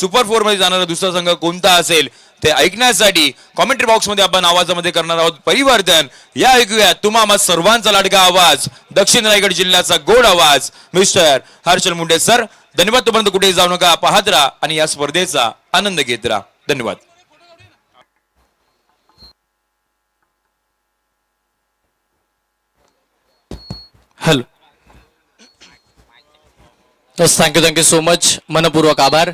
Super 4 मध्ये जाणारा दुसरा संघ कोणता असेल ते ऐकण्यासाठी कॉमेंट्री बॉक्स मध्ये आपण आवाजामध्ये करणार आहोत परिवर्तन. या ऐकूया तुम्हा सर्वांचा लाडका आवाज, दक्षिण रायगड जिल्ह्याचा गोड आवाज, मिस्टर हर्षल मुंडे सर. धन्यवाद. तोपर्यंत कुठेही जाऊ नका, पाहत राहा आणि या स्पर्धेचा आनंद घेत राहा. धन्यवाद. हॅलो. Thank you so much. मनपूर्वक आभार.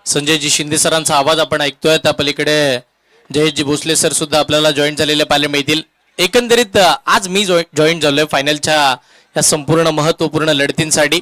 संजयजी शिंदे सरांचा आवाज आपण ऐकतोय. त्या पलीकडे जयेशजी भोसले सर सुद्धा आपल्याला जॉईन झालेले पाहायला मिळतील. एकंदरीत आज मी जॉईन झालोय फायनलच्या या संपूर्ण महत्वपूर्ण लढतींसाठी.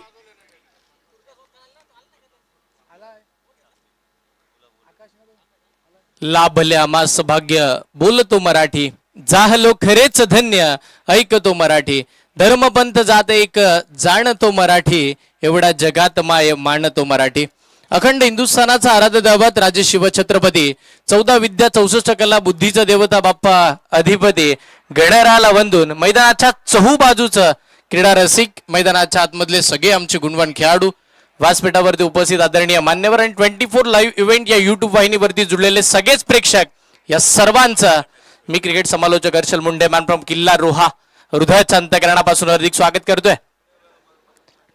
लाभले आम्हास भाग्य, बोलतो मराठी, जाहलो खरेच धन्य, ऐकतो मराठी, धर्मपंथ जात एक, जाणतो मराठी, एवढा जगात माय मानतो मराठी. अखंड हिंदुस्थानाचा आराध्य दैवत राजे शिवछत्रपती, 14 विद्या 64 कला बुद्धीचा देवता बाप्पा अधिपती, गणराला वंदून मैदानाच्या चहूबाजूचं क्रीडा रसिक, मैदानाच्या आतमधले सगळे आमचे गुणवान खेळाडू, व्यासपीठावरती उपस्थित आदरणीय मान्यवर आणि 24 लाईव्ह इव्हेंट या युट्यूब वाहिनीवरती जुळलेले सगळेच प्रेक्षक, या सर्वांचं मी क्रिकेट समालोचक हर्षल मुंडे मॅन फ्रॉम किल्ला रोहा हृदयाच्या अंतःकरणापासून हार्दिक स्वागत करतोय.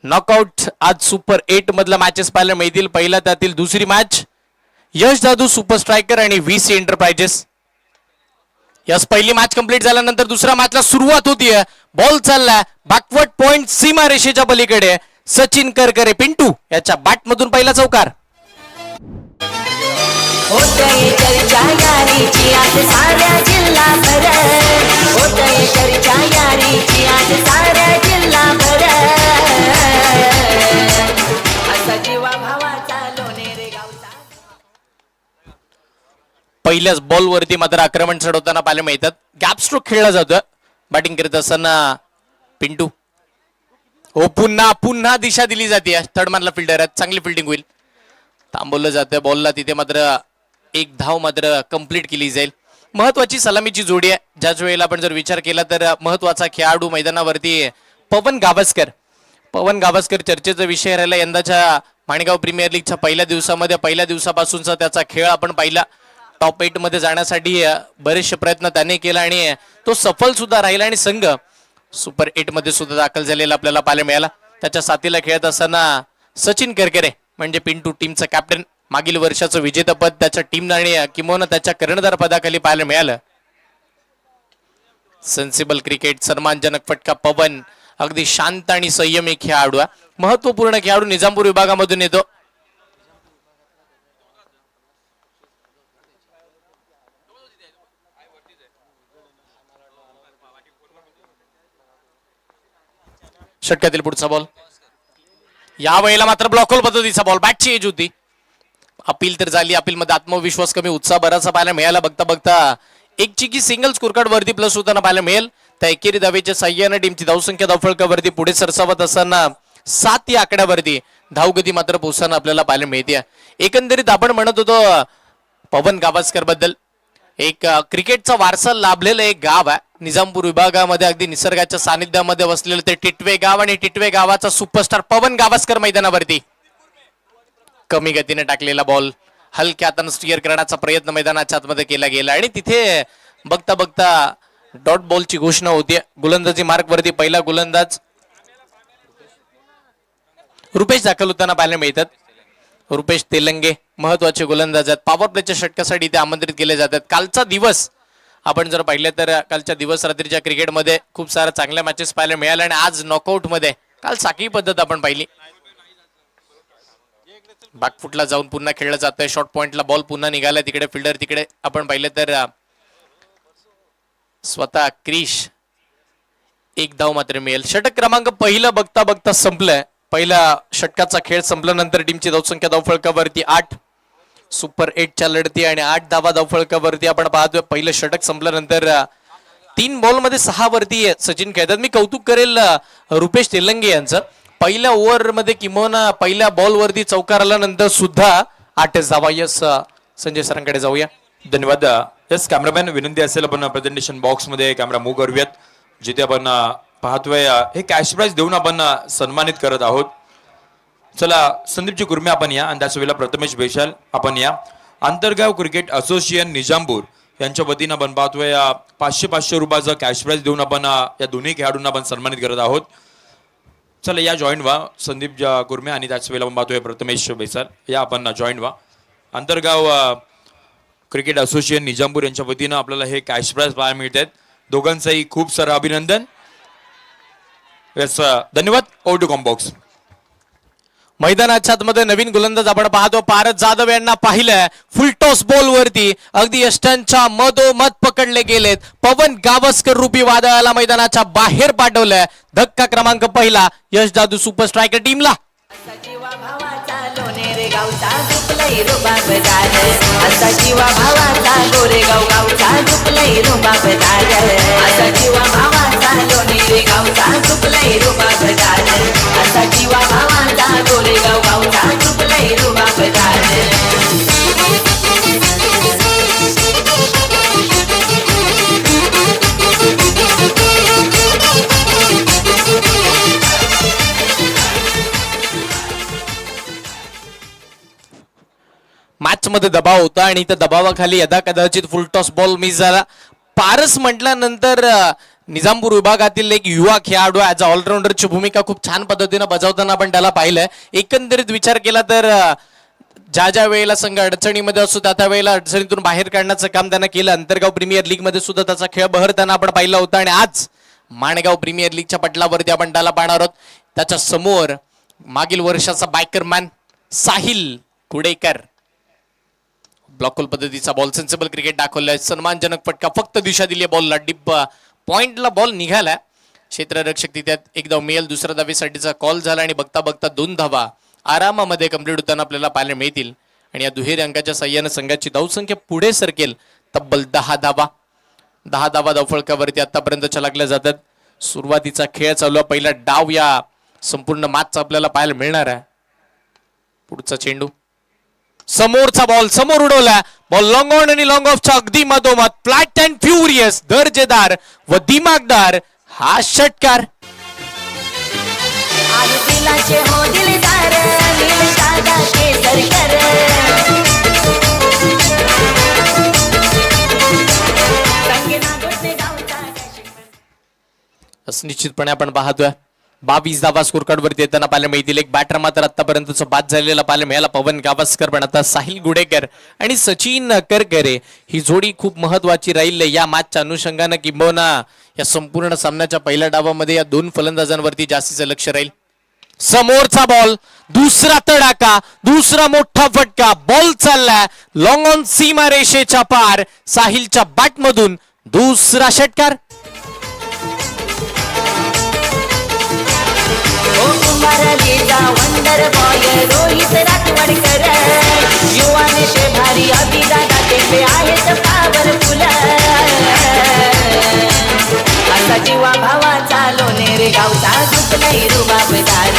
नॉकआउट आज सुपर 8 मधला मॅचेस पाहायला मिळतील. पहिला त्यातील दुसरी मॅच यश जादू सुपर स्ट्रायकर आणि VC एंटरप्राइजेस. यस पहिली मॅच कंप्लीट झाल्यानंतर दुसऱ्या मॅचला सुरुवात होतीये. बॉल चाललाय बॅकवर्ड पॉइंट सीमा रेषेच्या पलीकडे. सचिन करकरे पिंटू याच्या बॅट मधून पहिला चौकार. पहिल्याच बॉल वरती मात्र आक्रमण चढवताना पाहायला मिळतात. गॅप स्ट्रोक खेळला जातोय. बॅटिंग करत असताना पिंटू. हो पुन्हा पुन्हा दिशा दिली जाते. थर्ड मॅनला फिल्डर आहेत, चांगली फिल्डिंग होईल. थांबवलं जातंय बॉलला. तिथे मात्र एक धाव मात्र कंप्लीट केली जाईल. महत्वाची सलामीची जोडी आहे. ज्याच वेळेला आपण जर विचार केला तर महत्वाचा खेळाडू मैदानावरती पवन गावस्कर. पवन गावस्कर चर्चेचा विषय राहिला यंदाच्या माणगाव प्रीमियर लीगच्या पहिल्या दिवसामध्ये. पहिल्या दिवसापासूनचा त्याचा खेळ आपण पाहिला. टॉप 8 मध्ये जाण्यासाठी बरेचसे प्रयत्न त्याने केला आणि तो सफल सुद्धा राहिला आणि संघ सुपर 8 मध्ये सुद्धा दाखल झालेला आपल्याला पाहायला मिळाला. त्याच्या साथीला खेळत असताना सचिन करकरे म्हणजे पिंटू टीमचं कॅप्टन. मागील वर्षाचं विजेतेपद त्याच्या टीमनं आणि किंवा त्याच्या कर्णधार पदाखाली पाहायला मिळालं. सेन्सिबल क्रिकेट, सन्मानजनक फटका. पवन अगदी शांत आणि संयमी खेळाडू आहे. महत्वपूर्ण खेळाडू निजामपूर विभागामधून येतो. षटकातील पुढचा बॉल. या वेळेला मात्र ब्लॉकहोल पद्धतीचा बॉल. बॅटची एज होती. अपील तर झाली. अपील मध्ये आत्मविश्वास कमी, उत्साह बराचसा पाहायला मिळाला. बघता बघता एक चिकी सिंगल स्कोर कार्ड वरती प्लस होताना पाहायला मिळेल. त्या एकेरी धावेच्या साह्याने टीमची धावसंख्या धावफलकावरती पुढे सरसावत असताना 7 या आकड्यावरती धावगती मात्र पोहोचताना आपल्याला पाहायला मिळते. एकंदरीत आपण म्हणत होतो पवन गावस्कर बद्दल. एक क्रिकेटचा वारसा लाभलेलं एक गाव आहे निजामपूर विभागामध्ये. अगदी निसर्गाच्या सानिध्यामध्ये वसलेलं ते टिटवे गाव आणि टिटवे गावाचा सुपरस्टार पवन गावस्कर मैदानावरती. कमी गतीने टाकलेला बॉल हलक्या हाताने स्टिअर करण्याचा प्रयत्न मैदानाच्या आतमध्ये केला गेला आणि तिथे बघता बघता डॉट बॉलची घोषणा होती. गोलंदाजी मार्क वरती पहिला गोलंदाज रुपेश दाखल होताना पाहायला मिळतात. रुपेश तेलंगे महत्वाचे गोलंदाज आहेत. पॉवर प्लेच्या षटकासाठी ते आमंत्रित केले जातात. कालचा दिवस आपण जर पाहिलं तर कालच्या दिवस रात्रीच्या क्रिकेटमध्ये खूप साऱ्या चांगल्या मॅचेस पाहायला मिळाल्या आणि आज नॉकआउट मध्ये काल साखळी पद्धत आपण पाहिली. बॅकफुटला जाऊन पुन्हा खेळलं जातंय. शॉर्ट पॉइंटला बॉल पुन्हा निघाला. तिकडे फिल्डर तिकडे आपण पाहिलं तर स्वतः क्रिश. एक धाव मात्र मिळेल. षटक क्रमांक पहिलं बघता बघता संपलंय. पहिल्या षटकाचा खेळ संपल्यानंतर टीमची धावसंख्या धावफलकावरती 8. सुपर 8च्या लढती आणि 8 धावा धावफलकावरती आपण पाहतोय. पहिलं षटक संपल्यानंतर 3 बॉल मध्ये 6 वरती सचिन खेळतात. मी कौतुक करेल रुपेश तेलंगे यांचं. पहिल्या ओव्हर मध्ये किंवा पहिल्या बॉल वरती चौकार आल्यानंतर सुद्धा 8 धावा. यस संजय सरांकडे जाऊया. धन्यवाद. यस कॅमेरामॅन विनंती असेल आपण प्रेझेंटेशन बॉक्स मध्ये कॅमेरा मूव्ह करूयात. जिथे आपण पाहतोय हे कॅश प्राइज देऊन आपण सन्मानित करत आहोत. चला संदीपजी कुर्मे आपण या आणि त्याच वेळेला प्रथमेश बेशाल आपण या. आंतरगाव क्रिकेट असोसिएशन निजामपूर यांच्या वतीनं आपण पाहतोय 500 रुपयाचं कॅश प्राइज देऊन आपण या दोन्ही खेळाडूंना आपण सन्मानित करत आहोत. चला या जॉईन व्हा संदीप कुर्मे आणि त्याच वेळेला आपण पाहतोय प्रथमेश बेसाल या आपण जॉईन व्हा. आंतरगाव क्रिकेट असोसिएशन निजामपूर यांच्या वतीनं आपल्याला हे कॅश प्राइज पाहायला मिळत आहेत. दोघांचंही खूप सारं अभिनंदन. धन्यवाद. Over to combox. मैदानाच्या आतमध्ये नवीन गोलंदाज आपण पाहतो. पारस जाधव यांना पाहिलंय फुलटॉस बॉल वरती अगदी यष्टांच्या मधोमध पकडले गेलेत. पवन गावस्कर रूपी वादळाला मैदानाच्या बाहेर पाठवलंय. धक्का क्रमांक पहिला यश जादू सुपर स्ट्रायकर टीमला. जीवा भावाचा लोणेरे गावचा झुकलय रुबाबदार असा जीवा भावाचा गोरेगाव गावचा झुकलय रुबाबदार असा जीवा भावाचा लोणेरे गावचा झुकलय रुबाबदार असा जीवा भावाचा गोरेगाव गावचा झुकलय रुबाबदार. मॅच मध्ये दबाव होता आणि त्या दबावाखाली यदा कदाचित फुलटॉस बॉल मिस झाला. पारस म्हटल्यानंतर निजामपूर विभागातील एक युवा खेळाडू ऍज अ ऑलराऊंडरची भूमिका खूप छान पद्धतीने बजावताना आपण त्याला पाहिलंय. एकंदरीत विचार केला तर ज्या वेळेला संघ अडचणीमध्ये असतो त्या वेळेला अडचणीतून बाहेर काढण्याचं काम त्यानं केलं. अंतरगाव प्रीमियर लीग मध्ये सुद्धा त्याचा खेळ बहरताना आपण पाहिला होता आणि आज माणगाव प्रीमियर लीगच्या पटलावरती आपण त्याला पाहणार आहोत. त्याच्या समोर मागील वर्षाचा बायकरमॅन साहिल कुडेकर. ब्लॉकहोल पद्धतीचा बॉल सेन्सिबल क्रिकेट दाखवलाय. सन्मानजनक फटका फक्त दिशा दिली बॉलला. डिप पॉइंटला बॉल निघाला. क्षेत्ररक्षक तिथे एकदा मेल दुसऱ्या धावेसाठीचा कॉल झाला आणि बघता बघता 2 धावा आरामामध्ये कंप्लीट होताना आपल्याला पाहायला मिळतील आणि या दुहेरी अंकाच्या साह्याने संघाची धावसंख्या पुढे सरकेल तब्बल 10 धावा. 10 धावा धावफलकावरती आतापर्यंतच्या लागल्या जातात. सुरुवातीचा खेळ चालू आहे. पहिला डाव या संपूर्ण मॅचचा आपल्याला पाहायला मिळणार आहे. पुढचा चेंडू समोरचा बॉल समोर उडवला. बॉल लॉंग ऑन आणि लॉंग ऑफच्या अगदी मधोमध फ्लॅट अँड फ्युरियस दर्जेदार व दिमागदार हा षटकार. आज दिलाचे हो दिलदार नील साधा केसरकर संगीना गोटे गावचा असं निश्चितपणे आपण पाहतोय. 22 धावा स्कोर कार्ड वरती येताना पाहायला मिळतील. एक बॅटर मात्र आतापर्यंतचा बाद झालेला पाहायला मिळाला पवन गावस्कर, पण आता साहिल गुडेकर आणि सचिन करकरे ही जोडी खूप महत्वाची राहील या मॅचच्या अनुषंगाने. किंबहुना या संपूर्ण सामन्याच्या पहिल्या डावामध्ये या 2 फलंदाजांवरती जास्तीचं लक्ष राहील. समोरचा बॉल दुसरा तडाका दुसरा मोठा फटका. बॉल चाललाय लॉंग ऑन सीमा रेषेच्या पार. साहिलच्या बॅट मधून दुसरा षटकार. कुंभारलीचा वंडर बॉय रोहित राठवडकर युवाने ते भारी अभिदादा ते आहेत पावरफुल असा जीवा भावाचा लोणेरे गावचा झुकलय रुबाबदार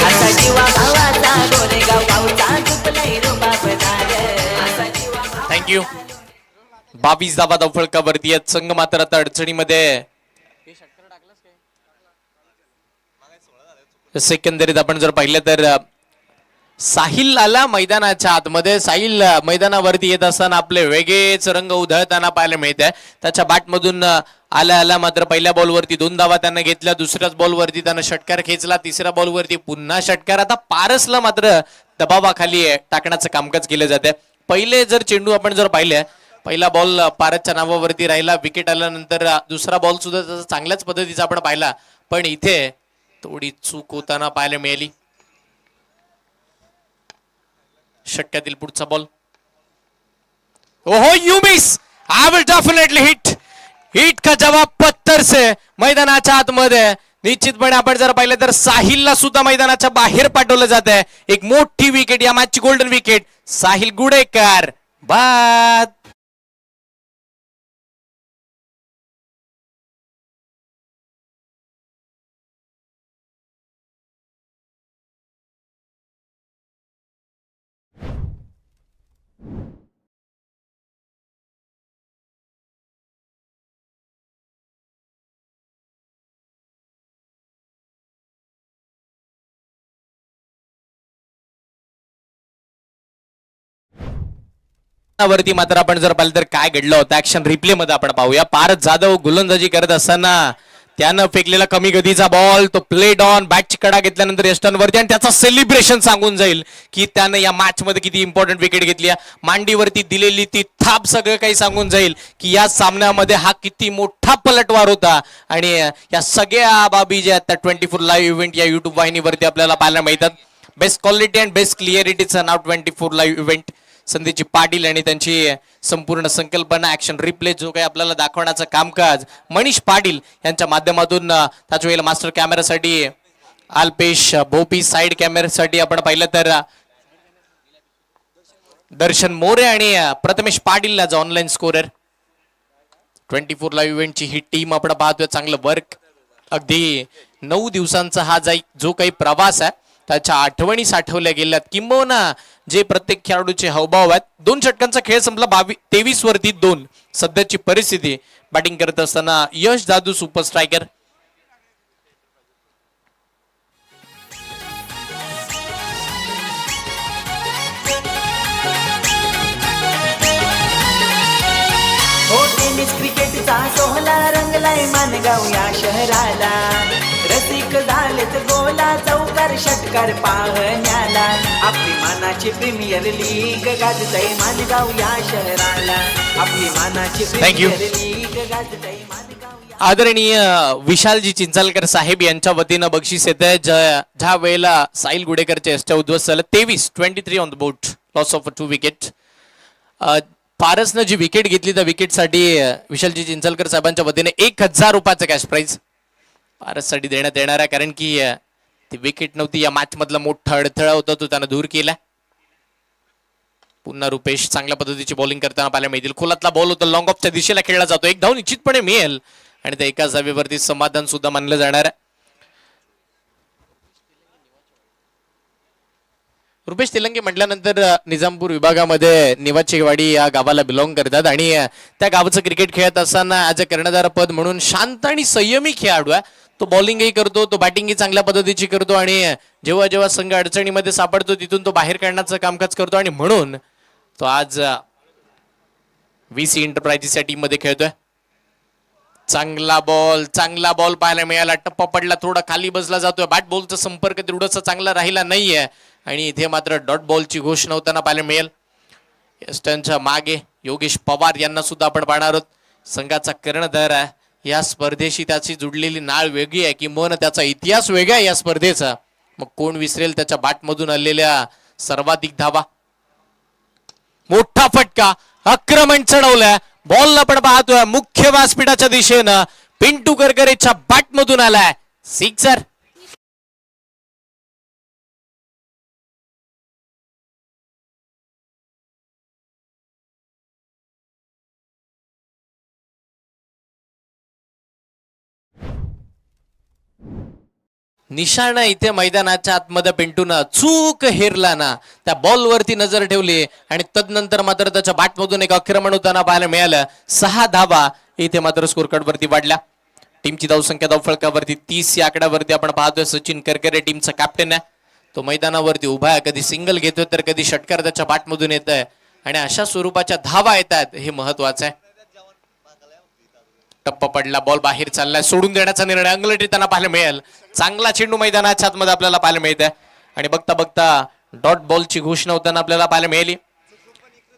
असा जीवा भावाचा गोरेगाव गावचा झुकलय रुबाबदार असा जीवा. थँक्यू. 22 धावा धावफलकावरती आहेत. संघ मात्र आता अडचणीमध्ये. सेकंदरीत आपण जर पाहिलं तर साहिल आला मैदानाच्या आतमध्ये. साहिल मैदानावरती येत असताना आपले वेगळेच रंग उधळताना पाहायला मिळते. त्याच्या बॅटमधून आला मात्र पहिल्या बॉलवरती 2 धावा त्यानं घेतल्या. दुसऱ्याच बॉलवरती त्यानं षटकार खेचला. तिसऱ्या बॉलवरती पुन्हा षटकार. आता पारसला मात्र दबावाखाली टाकण्याचं कामकाज केलं जाते. पहिले जर चेंडू आपण जर पाहिले पहिला बॉल पारसच्या नावावरती राहिला. विकेट आल्यानंतर दुसरा बॉल सुद्धा त्याचा चांगल्याच पद्धतीचा आपण पाहिला, पण इथे थोडी चूक होताना पाहायला मिळाली. षटकातील पुढचा बॉल. ओहो you miss. I will definitely hit. Hit का जवाब पत्थर से. मैदानाच्या आतमध्ये निश्चितपणे आपण जर पाहिलं तर साहिलला सुद्धा मैदानाच्या बाहेर पाठवलं जात आहे. एक मोठी विकेट या मॅचची गोल्डन विकेट. साहिल गुडेकर बाद. वरती मात्र आपण जर पाहिलं तर काय घडलं होतं ऍक्शन रिप्ले मध्ये आपण पाहूया. पारस जाधव गोलंदाजी करत असताना त्यानं फेकलेला कमी गतीचा बॉल, तो प्लेड ऑन, बॅटची कडा घेतल्यानंतर यष्टनवरती आणि त्याचा सेलिब्रेशन सांगून जाईल की त्यानं या मॅच मध्ये किती इम्पॉर्टंट विकेट घेतली. मांडीवरती दिलेली ती थाप सगळं काही सांगून जाईल की या सामन्यामध्ये हा किती मोठा पलटवार होता. आणि या सगळ्या बाबी ज्या त्या 24 लाईव्ह इव्हेंट या युट्यूब वाहिनीवरती आपल्याला पाहायला मिळतात. बेस्ट क्वालिटी अँड बेस्ट क्लिअरिटीचं नाव 24 लाईव्ह इव्हेंट. संदीपजी पाटील आणि त्यांची संपूर्ण संकल्पना ऍक्शन रिप्ले जो काही आपल्याला दाखवण्याचं कामकाज मनीष पाटील यांच्या माध्यमातून त्याच वेळेला मास्टर कॅमेरासाठी अल्पेश भोपी, साइड कॅमेरासाठी आपण पाहिलं तर दर्शन मोरे आणि Prathamesh Patil as online scorer. 24 live इव्हेंटची ही टीम आपण पाहतोय. चांगलं वर्क. अगदी 9 दिवसांचा हा जो काही प्रवास आहे त्याच्या आठवणी साठवल्या गेल्यात, किंबहुना जे प्रत्येक खेळाडूचे हावभाव आहेत. 2 षटकांचा खेळ संपला. 23 वरती 2 सध्याची परिस्थिती. बॅटिंग करत असताना यश जाधव सुपर स्ट्रायकर. हो टेनिस क्रिकेटचा सोहळा रंगलाय मानगाव या शहराला. रसिक झालेत गोला चौकार षटकार पाहण्याला. आपली मानाची प्रीमियर लीग गाजतय मानगाव या शहराला. आपली मानाची प्रीमियर लीग गाजतय मानगाव या. आदरणीय विशालजी चिंचालकर साहेब यांच्या वतीनं बक्षीस येत आहे. ज्या वेळेला साहिल गुडेकरच्या यष्ट उद्ध्वस्त झालं. 23 on the board, loss of 2 wicket. पारसनं जी विकेट घेतली त्या विकेटसाठी विशालजी चिंचलकर साहेबांच्या वतीने 1000 रुपयाचं कॅश प्राइज पारससाठी देण्यात येणार आहे. कारण की ती विकेट नव्हती. या मॅच मधला मोठा अडथळा होता, तो त्यानं दूर केला. पुन्हा रुपेश चांगल्या पद्धतीची बॉलिंग करताना पाहायला मिळतील. खोलातला बॉल होता, लॉंग ऑफच्या दिशेला खेळला जातो. 1 धाव निश्चितपणे मिळेल आणि त्या एका जागेवरती समाधान सुद्धा मानलं जाणार आहे. रुपेश तेलंगे म्हटल्यानंतर निजामपूर विभागामध्ये निवाचेवाडी या गावाला बिलॉंग करतात आणि त्या गावाचं क्रिकेट खेळत असताना ॲज अ कर्णधार पद म्हणून शांत आणि संयमी खेळाडू आहे. तो बॉलिंगही करतो, तो बॅटिंगही चांगल्या पद्धतीची करतो आणि जेव्हा जेव्हा संघ अडचणीमध्ये सापडतो तिथून तो बाहेर काढण्याचं कामकाज करतो आणि म्हणून तो आज VC एंटरप्राइजेसच्या टीम मध्ये खेळतोय. चांगला बॉल पाहायला मिळाला. टप्पा पडला, थोडा खाली बसला जातोय. बॅट बॉलचा संपर्क तेवढासा चांगला राहिला नाहीये आणि इथे मात्र डॉट बॉलची घोषणा होताना पाहायला मिळेल. यस्टनच्या मागे योगेश पवार यांना सुद्धा आपण पाहणार आहोत. संघाचा कर्णधार आहे. या स्पर्धेशी त्याची जुडलेली नाळ वेगळी आहे, किंवा त्याचा इतिहास वेगळा आहे या स्पर्धेचा. मग कोण विसरेल त्याच्या बॅटमधून आलेल्या सर्वाधिक धावा. मोठा फटका, आक्रमण चढवलाय. बॉल आपण पाहतोय मुख्य व्यासपीठाच्या दिशेनं पिंटू करकरेच्या बॅटमधून आलाय सिक्सर. निशाणा इथे मैदानाच्या आतमध्ये पिंटूनं चूक हेरला ना, त्या बॉलवरती नजर ठेवली आणि तदनंतर मात्र त्याच्या बॅटमधून एक आक्रमण होताना पाहायला मिळालं. 6 धावा इथे मात्र स्कोर कार्ड वरती वाढल्या. टीमची धावसंख्या धावफलकावरती 30 या आकड्यावरती आपण पाहतोय. सचिन करकरे टीमचा कॅप्टन आहे. तो मैदानावरती उभा आहे. कधी सिंगल घेतोय तर कधी षटकार त्याच्या बॅटमधून येत आहे आणि अशा स्वरूपाच्या धावा येतात, हे महत्वाचं आहे. टप्पा पडला, बॉल बाहेर चाललाय. सोडून देण्याचा निर्णय अंगलटी त्यांना पाहायला मिळेल. चांगला चेंडू मैदानाच्या आतमध्ये आपल्याला पाहायला मिळत आहे आणि बघता बघता डॉट बॉलची घोषणा होताना आपल्याला पाहायला मिळाली.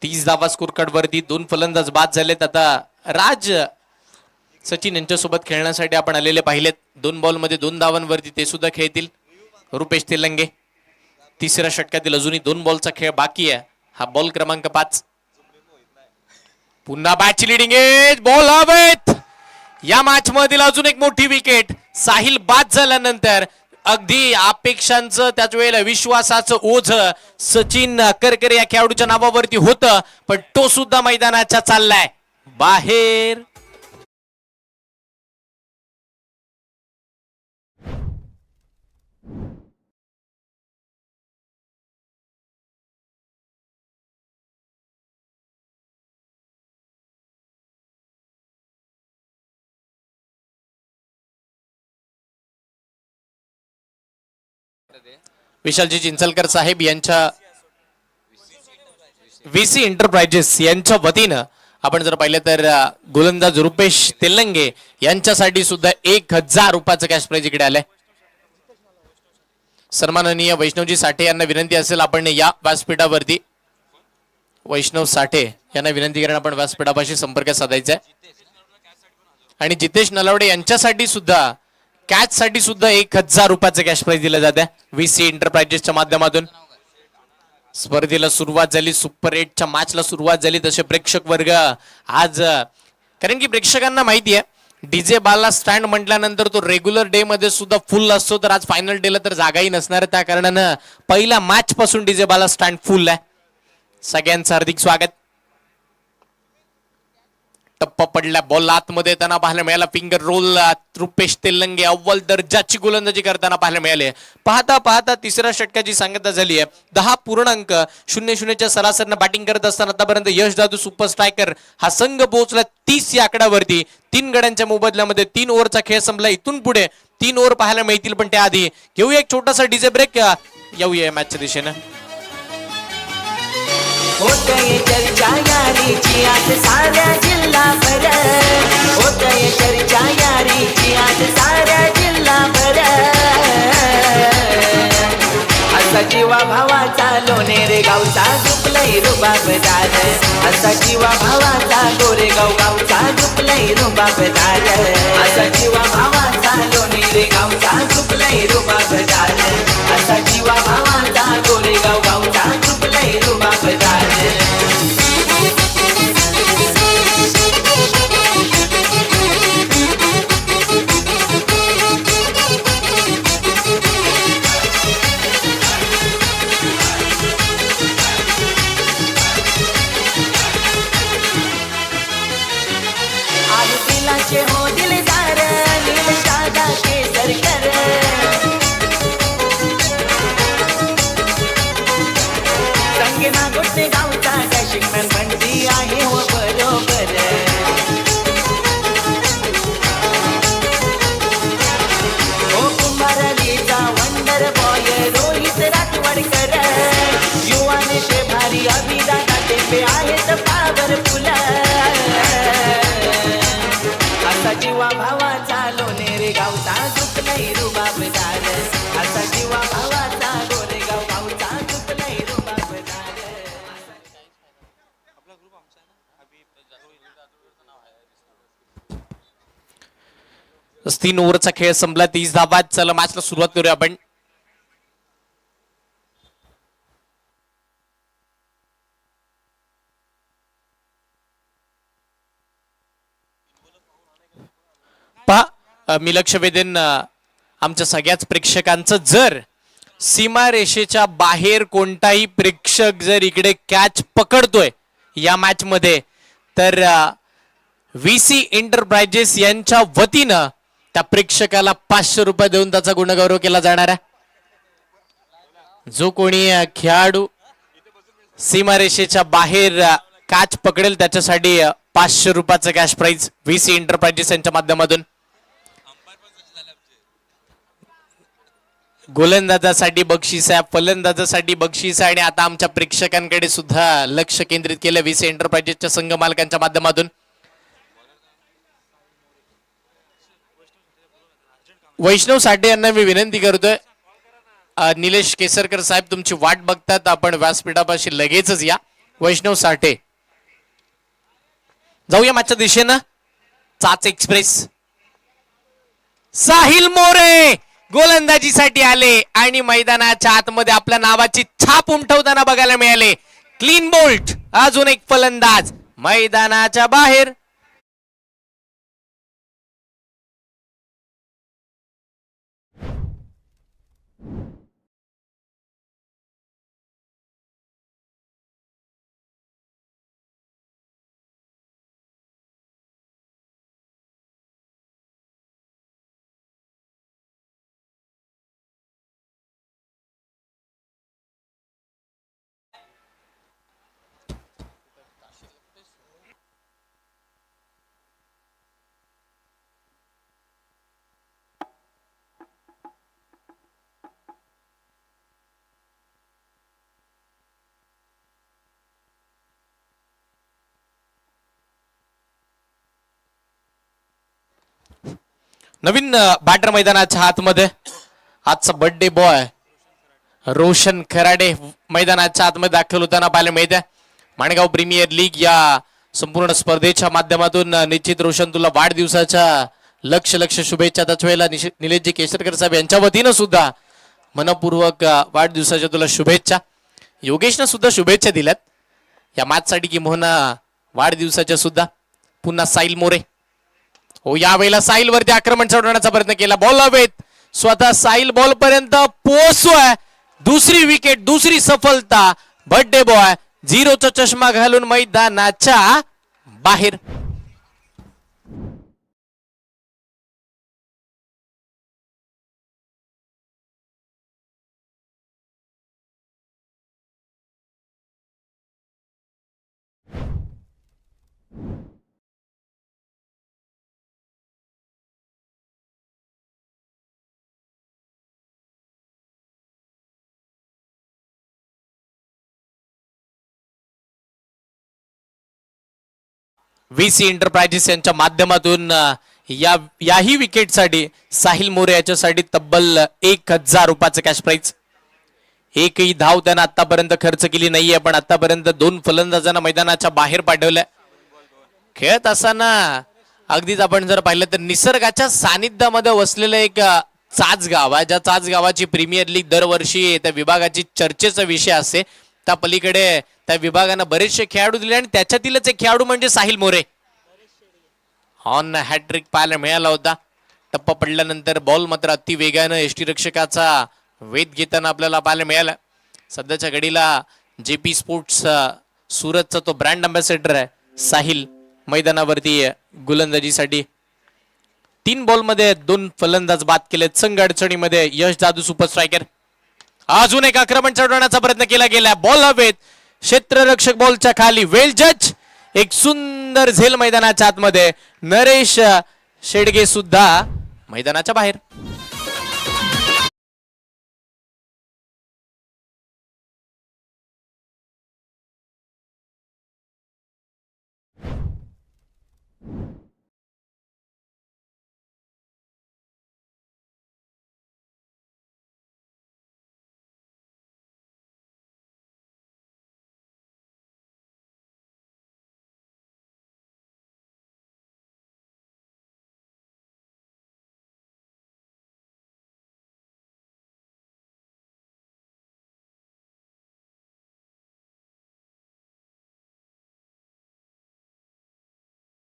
30 धावा स्कोर कार्ड वरती. 2 फलंदाज बाद झालेत. आता राज सचिन यांच्यासोबत खेळण्यासाठी आपण आलेले पाहिलेत. 2 बॉलमध्ये 2 धावांवरती ते सुद्धा खेळतील. रुपेश तेलंगे. तिसऱ्या षटकातील अजूनही 2 बॉलचा खेळ बाकी आहे. हा बॉल क्रमांक 5. पुन्हा बॅटची लिडिंग एज, बॉल हवेत. या मॅच मधील अजून एक मोठी विकेट. साहिल बाद झाल्यानंतर अगदी अपेक्षांचं त्याच वेळेला विश्वासाचं ओझ सचिन करकरे या खेळाडूच्या नावावरती होतं, पण तो सुद्धा मैदानाच्या चाललाय बाहेर. विशालजी चिंचलकर साहेब यांच्या व्हीसी एंटरप्राइजेस यांच्या वतीनं आपण जर पाहिलं तर गोलंदाज रुपेश तेलंगे यांच्यासाठी सुद्धा 1000 रुपयाचं कॅश प्राइज इकडे आलंय. सन्माननीय वैष्णवजी साठे यांना विनंती असेल आपण या व्यासपीठावरती. वैष्णव साठे यांना विनंती करून आपण व्यासपीठापाशी संपर्क साधायचा आहे. आणि जितेश नलावडे यांच्यासाठी सुद्धा कॅच साठी सुद्धा 1000 रुपयाचं कॅश प्राइज दिलं जात आहे व्हीसी एंटरप्राइजेसच्या माध्यमातून. स्पर्धेला सुरुवात झाली, सुपर 8च्या मॅचला सुरुवात झाली. तसे प्रेक्षक वर्ग आज कारण की प्रेक्षकांना माहिती आहे डीजे बाला स्टँड म्हटल्यानंतर तो रेग्युलर डे मध्ये सुद्धा फुल असतो, तर आज फायनल डेला तर जागाही नसणार. त्या कारणानं पहिल्या मॅच पासून डीजे बाला स्टँड फुल आहे. सगळ्यांचं हार्दिक स्वागत. टप्पा पडला, बॉल आतमध्ये येताना पाहायला मिळाला. फिंगर रोल रुपेश तेलंगे अव्वल दर्जाची गोलंदाजी करताना पाहायला मिळाले. पाहता पाहता तिसऱ्या षटकाची सांगता झाली आहे. 10.00च्या सरासरीनं बॅटिंग करत असताना आतापर्यंत यश जाधव सुपर स्ट्रायकर हा संघ पोहोचला 30 या आकड्यावरती. 3 गड्यांच्या मोबदल्यामध्ये 3 ओव्हरचा खेळ संपला. इथून पुढे 3 ओव्हर पाहायला मिळतील, पण त्याआधी घेऊया एक छोटासा डीजे ब्रेक. येऊया मॅचच्या दिशेनं. होतय चर्चा यारीची आज साऱ्या जिल्हाभर, होतय चर्चा यारीची आज साऱ्या जिल्हाभर. असा जीवा भावाचा लोणेरे गावचा झुकलय रुबाबदार, असा जीवा भावाचा गोरेगाव गावचा झुकलय रुबाबदार. असा जीवा भावाचा लोणेरे गावचा झुकलय रुबाबदार, असा जीवा भावाचा गोरेगाव गावचा झुकलय रुबाबदार. आज दिलाचे हो दिलदार नील साधा केसरकर, संगीना गोटे गावचा डॅशिंग मॅन बंडी आहे हो बरोबर. हो कुंभारलीचा वंडर बॉय रोहित राठवडकर, युवा नेते भारी अभिदाता टेंबे आहेत पावरफुल. असा जीवा भावाचा लोणेरे गावचा झुकलय रुबाबदार, असा जीवा भावाचा गोरेगाव गावचा झुकलय रुबाबदार. 3 ओव्हरचा खेळ संपला. 30 धावा. चला मॅचला सुरुवात करूया आपण. पहा मी लक्ष वेधेन आमच्या सगळ्याच प्रेक्षकांचं, जर सीमारेषेच्या बाहेर कोणताही प्रेक्षक जर इकडे कॅच पकडतोय या मॅच मध्ये, तर व्हीसी एंटरप्राइजेस यांच्या वतीनं त्या प्रेक्षकाला 500 रुपये देऊन त्याचा गुणगौरव केला जाणार आहे. जो कोणी खेळाडू सीमारेषेच्या बाहेर कॅच पकडेल त्याच्यासाठी 500 रुपयाचं कॅश प्राइज व्हीसी एंटरप्राइजेस यांच्या माध्यमातून. गोलंदाजासाठी बक्षीस आहे, फलंदाजासाठी बक्षीस आहे, आणि आता आमच्या प्रेक्षकांकडे सुद्धा लक्ष केंद्रित केलं व्हीसी एंटरप्राइजेसच्या संघ मालकांच्या माध्यमातून. वैष्णव साठे यांना मी विनंती करतोय, निलेश केसरकर साहेब तुमची वाट बघतात, आपण व्यासपीठापाशी लगेचच या. वैष्णव साठे जाऊया मॅचच्या दिशेनं. चाच एक्सप्रेस साहिल मोरे गोलंदाजीसाठी आले आणि मैदानाच्या आतमध्ये आपल्या नावाची छाप उमटवताना बघायला मिळाले. Clean bolt. अजून एक फलंदाज मैदानाच्या बाहेर. नवीन बॅटर मैदानाच्या आतमध्ये आजचा बर्थडे बॉय रोशन खराडे मैदानाच्या आतमध्ये दाखल होताना पाहायला मिळते. माणगाव प्रीमियर लीग या संपूर्ण स्पर्धेच्या माध्यमातून निश्चित रोशन तुला वाढदिवसाच्या लक्ष शुभेच्छा. त्याच वेळेला निलेशजी केसरकर साहेब यांच्या वतीनं सुद्धा मनपूर्वक वाढदिवसाच्या तुला शुभेच्छा. योगेशनं सुद्धा शुभेच्छा दिल्यात या मॅचसाठी किंवा वाढदिवसाच्या सुद्धा. पुन्हा साहिल मोरे हो यावेळेला साहिल वरती आक्रमण चढवण्याचा प्रयत्न केला. बॉल हवेत स्वतः साहिल बॉल पर्यंत पोहोचतोय. दुसरी विकेट दुसरी सफलता. बर्थडे बॉय 0चा चष्मा घालून मैदानाच्या बाहेर. VC एंटरप्राइजेस यांच्या माध्यमातून याही विकेटसाठी साहिल मोरे याच्यासाठी तब्बल 1000 रुपयाचं कॅश प्राइज. एकही धाव त्यानं आतापर्यंत खर्च केली नाहीये, पण आतापर्यंत 2 फलंदाजांना मैदानाच्या बाहेर पाठवलंय. खेळत असताना अगदीच आपण जर पाहिलं तर निसर्गाच्या सानिध्यामध्ये वसलेलं एक चासगाव आहे, ज्या चासगावाची प्रीमियर लीग दरवर्षी त्या विभागाची चर्चेचा विषय असते. त्या पलीकडे त्या विभागानं बरेचसे खेळाडू दिले आणि त्याच्यातीलच एक खेळाडू म्हणजे साहिल मोरे. ऑन हॅट्रिक पाहायला मिळाला होता. टप्पा पडल्यानंतर बॉल मात्र अति वेगानं यष्टीरक्षकाचा वेध घेताना आपल्याला पाहायला मिळाला. सध्याच्या घडीला JP स्पोर्ट्स सुरतचा तो ब्रँड अँबॅसेडर आहे साहिल मैदानावरती गोलंदाजीसाठी. 3 बॉलमध्ये 2 फलंदाज बाद केलेत. संघ अडचणीमध्ये यश जादू सुपर स्ट्रायकर. अजून एक आक्रमण चढवण्याचा प्रयत्न केला गेला. बॉल हवेत क्षेत्ररक्षक बॉलच्या खाली. वेल जज एक सुंदर झेल मैदानाच्या आतमध्ये. नरेश शेडगे सुद्धा मैदानाच्या बाहेर.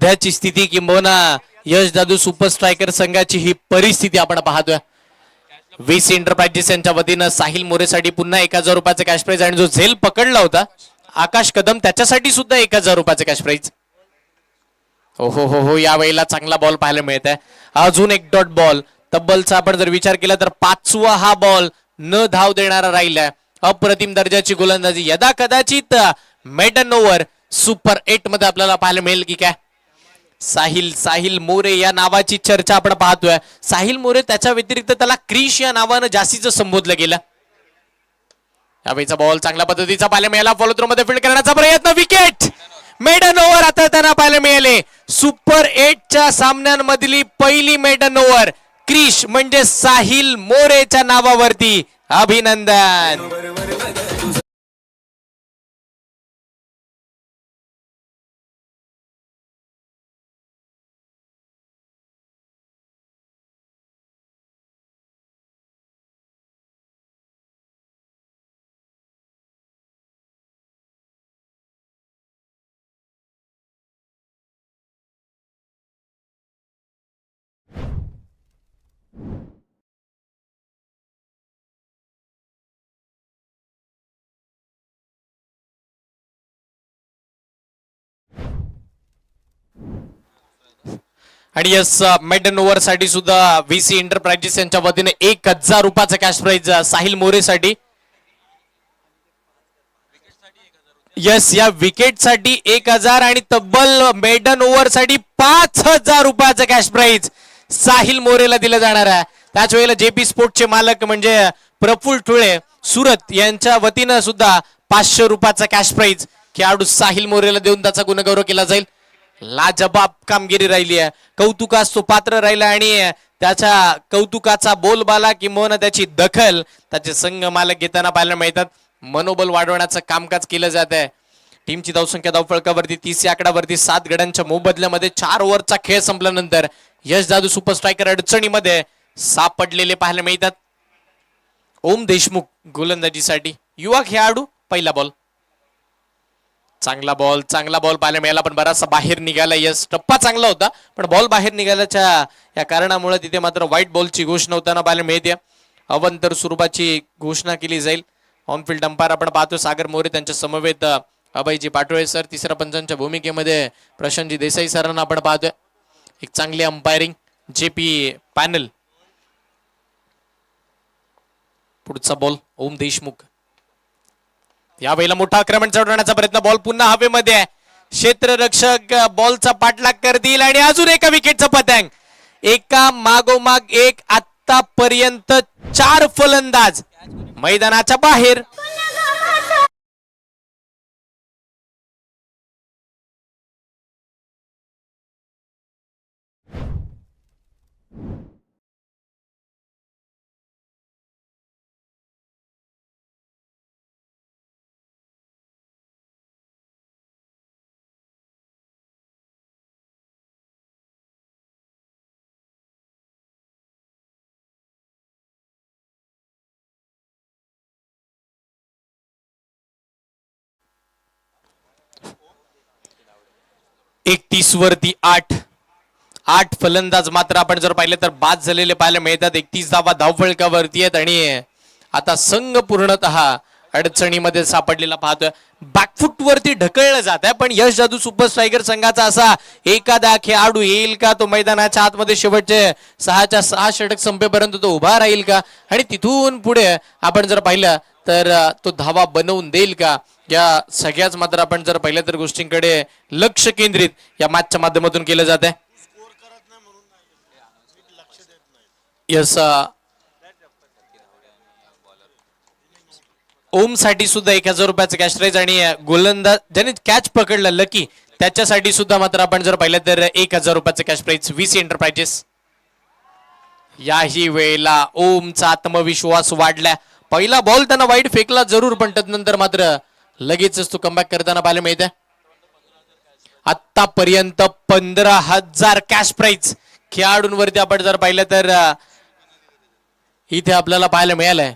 सध्याची स्थिती किंबहुना यश जादू सुपर स्ट्रायकर संघाची ही परिस्थिती आपण पाहतोय. VC एंटरप्राइजेस यांच्या वतीनं साहिल मोरेसाठी पुन्हा 1000 रुपयाचं कॅश प्राइज आणि जो झेल पकडला होता आकाश कदम त्याच्यासाठी सुद्धा 1000 रुपयाचं कॅश प्राइज. हो यावेळेला चांगला बॉल पाहायला मिळत आहे. अजून एक डॉट बॉल. तब्बलचा आपण जर विचार केला तर 5वा हा बॉल न धाव देणारा राहिलाय. अप्रतिम दर्जाची गोलंदाजी. यदा कदाचित मेडन ओव्हर सुपर 8 मध्ये आपल्याला पाहायला मिळेल की काय. साहिल मोरे या नावाची चर्चा आपण पाहतोय. साहिल मोरे त्याच्या व्यतिरिक्त त्याला क्रिश या नावानं जास्तीचं संबोधलं गेलं. यावेळीचा बॉल चांगल्या पद्धतीचा पाहायला मिळाला. फॉलो थ्रो मध्ये फील्ड करण्याचा प्रयत्न. विकेट. मेडन ओव्हर आता त्यांना पाहायला मिळाले. सुपर 8च्या सामन्यांमधली पहिली मेडन ओव्हर क्रिश म्हणजे साहिल मोरेच्या नावावरती. अभिनंदन. आणि यस मेडन ओव्हर साठी सुद्धा VC एंटरप्राइजेस यांच्या वतीने 1000 रुपयाचा कॅश प्राइज साहिल मोरे साठी. यस या विकेट साठी 1000 आणि तब्बल मेडन ओव्हर साठी 5000 रुपयाचा कॅश प्राइज साहिल मोरेला दिलं जाणार आहे. त्याच वेळेला JP स्पोर्टचे मालक म्हणजे प्रफुल्ल ठुळे सुरत यांच्या वतीनं सुद्धा 500 रुपयाचा कॅश प्राइज खेळाडू साहिल मोरेला देऊन त्याचा गुणगौरव केला जाईल. लाजबाब कामगिरी राहिली आहे, कौतुकास तो पात्र राहिला आणि त्याच्या कौतुकाचा बोलबाला किंवा त्याची दखल त्याचे संघ मालक घेताना पाहायला मिळतात. मनोबल वाढवण्याचं कामकाज केलं जात आहे. टीमची धावसंख्या धावफलकावरती 30 या आकड्यावरती 7 गड्यांच्या मोबदल्यामध्ये 4 ओव्हरचा खेळ संपल्यानंतर यश जाधव सुपर स्ट्रायकर अडचणीमध्ये सापडलेले पाहायला मिळतात. ओम देशमुख गोलंदाजीसाठी युवा खेळाडू. पहिला बॉल, चांगला बॉल पाहायला मिळाला पण बराचसा बाहेर निघाला. यस, टप्पा चांगला होता पण बॉल बाहेर निघाल्याच्या या कारणामुळे तिथे मात्र व्हाईट बॉलची घोषणा होताना पाहायला मिळते. अवंतर स्वरूपाची घोषणा केली जाईल. ऑनफिल्ड अंपायर आपण पाहतो सागर मोरे, त्यांच्या समवेत अभयजी पाटोळे सर, तिसऱ्या पंचांच्या भूमिकेमध्ये प्रशांतजी देसाई सरांना आपण पाहतोय. एक चांगली अंपायरिंग जेपी पॅनल. पुढचा बॉल ओम देशमुख. यावेळेला मोठा आक्रमण चढवण्याचा प्रयत्न, बॉल पुन्हा हवेमध्ये आहे. क्षेत्ररक्षक बॉलचा पाठलाग करतील आणि अजून एका विकेटचा पतंग. एका मागोमाग एक आतापर्यंत 4 फलंदाज मैदानाच्या बाहेर. एकतीस वरती 8 फलंदाज मात्र आपण जर पाहिलं तर बाद झालेले पाहायला मिळतात. 31 धावा धावफलकावरती आहेत आणि आता संघ पूर्णतः अडचणीमध्ये सापडलेला पाहतोय. बॅकफुट वरती ढकललं जात आहे पण यश जादू सुपर स्ट्रायकर संघाचा असा एखादा खेळाडू येईल का तो मैदानाच्या आतमध्ये शेवटचे 6च्या 6 षटक संपेपर्यंत तो उभा राहील का आणि तिथून पुढे आपण जर पाहिलं तर तो धावा बनवून देईल का, या सगळ्याच मात्र आपण जर पाहिलं तर गोष्टींकडे लक्ष केंद्रित या मॅचच्या माध्यमातून केलं जात आहे. यस, ओम साठी सुद्धा 1000 रुपयाचं कॅश प्राइज आणि गोलंदाज ज्याने कॅच पकडला लकी त्याच्यासाठी सुद्धा मात्र आपण जर पाहिलं तर 1000 रुपयाचं कॅश प्राइज VC एंटरप्राइजेस. याही वेळेला ओमचा आत्मविश्वास वाढला. पहिला बॉल त्यांना वाईट फेकला जरूर पण त्यानंतर मात्र लगेचच तो कमबॅक करताना पाहायला मिळते. आतापर्यंत 15,000 कॅश प्राइज खेळाडूंवरती आपण जर पाहिलं तर इथे आपल्याला पाहायला मिळालंय.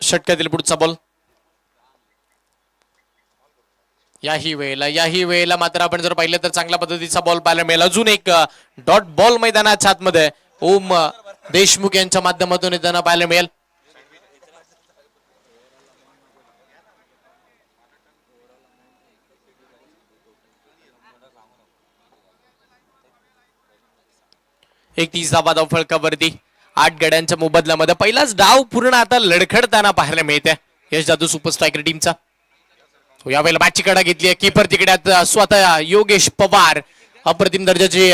षटकातील पुढचा बॉल. याही वेळेला मात्र आपण जर पाहिलं तर चांगल्या पद्धतीचा बॉल पाहायला मिळेल. अजून एक डॉट बॉल मैदानाच्या आतमध्ये ओम देशमुख यांच्या माध्यमातून येताना पाहायला मिळेल. एक 30 धावा धावफलकावरती 8 गड्यांच्या मोबदल्यामध्ये पहिलाच डाव पूर्ण आता लडखडताना पाहायला मिळते यश जादू सुपर स्ट्रायकर टीमचा. यावेळेला मॅचची कडा घेतली आहे. कीपर तिकडे स्वतः योगेश पवार अप्रतिम दर्जाची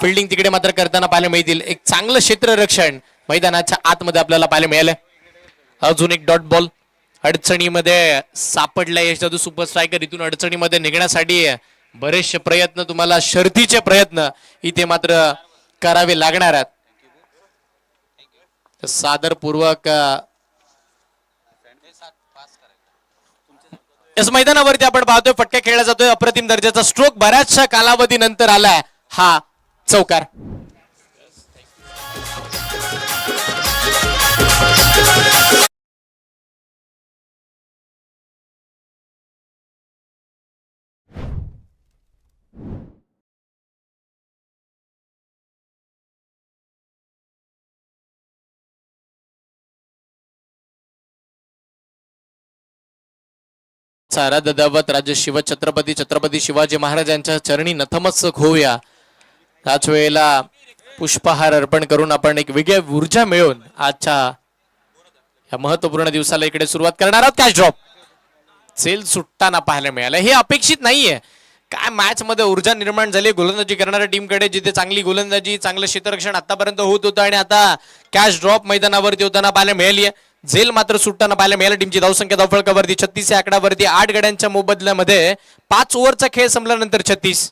फिल्डिंग तिकडे मात्र करताना पाहायला मिळतील. एक चांगलं क्षेत्ररक्षण मैदानाच्या आतमध्ये आपल्याला पाहायला मिळालं. अजून एक डॉट बॉल अडचणीमध्ये सापडला यश जादू सुपर स्ट्रायकर. इथून अडचणीमध्ये निघण्यासाठी बरेचसे प्रयत्न, तुम्हाला शर्थीचे प्रयत्न इथे मात्र करावे लागणार आहेत. सादरपूर्वक या मैदानावरती आपण पाहतोय फटका खेळला जातोय. अप्रतिम दर्जाचा स्ट्रोक बऱ्याचशा कालावधीनंतर आलाय हा चौकार. सारा ददावत राजे छत्रपती शिवाजी महाराज यांच्या चरणी नतमस्तक होऊया. त्याच वेळेला पुष्पहार अर्पण करून आपण एक वेगळी ऊर्जा मिळवून आजच्या या महत्वपूर्ण दिवसाला इकडे सुरुवात करणार आहोत. कॅच ड्रॉप सेल सुटताना पाहायला मिळालं. हे अपेक्षित नाहीये काय मॅच मध्ये ऊर्जा निर्माण झाली गोलंदाजी करणाऱ्या टीमकडे, जिथे चांगली गोलंदाजी चांगलं क्षेत्ररक्षण आतापर्यंत होत होतं आणि आता कॅच ड्रॉप मैदानावरती होताना पाहायला मिळाली आहे. झेल मात्र सुटताना पाहायला मिळाली. टीमची धावसंख्या धावफळकावरती 36 या आकड्यावरती 8 गड्यांच्या मोबदल्यामध्ये 5 ओव्हरचा खेळ संपल्यानंतर 36.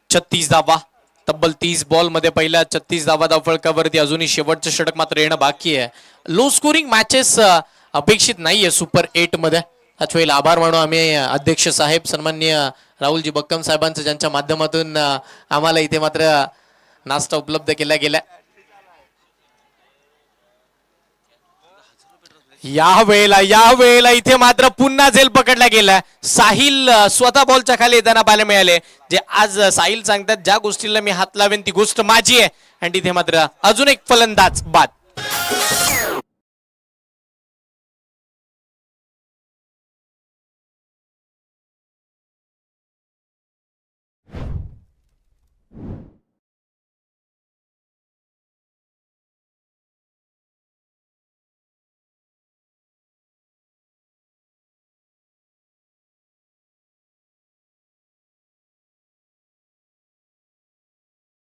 छत्तीस धावा तब्बल 30 बॉल मध्ये पहिल्या 36 धावा धावफळकावरती. अजूनही शेवटचं षटक मात्र येणं बाकी आहे. लो स्कोरिंग मॅचेस अपेक्षित नाहीये सुपर 8 मध्ये. त्याच वेळेला आभार मानू आम्ही अध्यक्ष साहेब सन्माननीय राहुलजी बक्कम साहेबांचं, ज्यांच्या माध्यमातून आम्हाला इथे मात्र नाश्ता उपलब्ध केला गेला. या वेळेला इथे मात्र पुन्हा झेल पकडला गेला. साहिल स्वतः बॉलच्या खाली येताना पाहायला मिळाले. जे आज साहिल सांगतात ज्या गोष्टीला मी हात लावेन ती गोष्ट माझी आहे, आणि तिथे मात्र अजून एक फलंदाज बाद.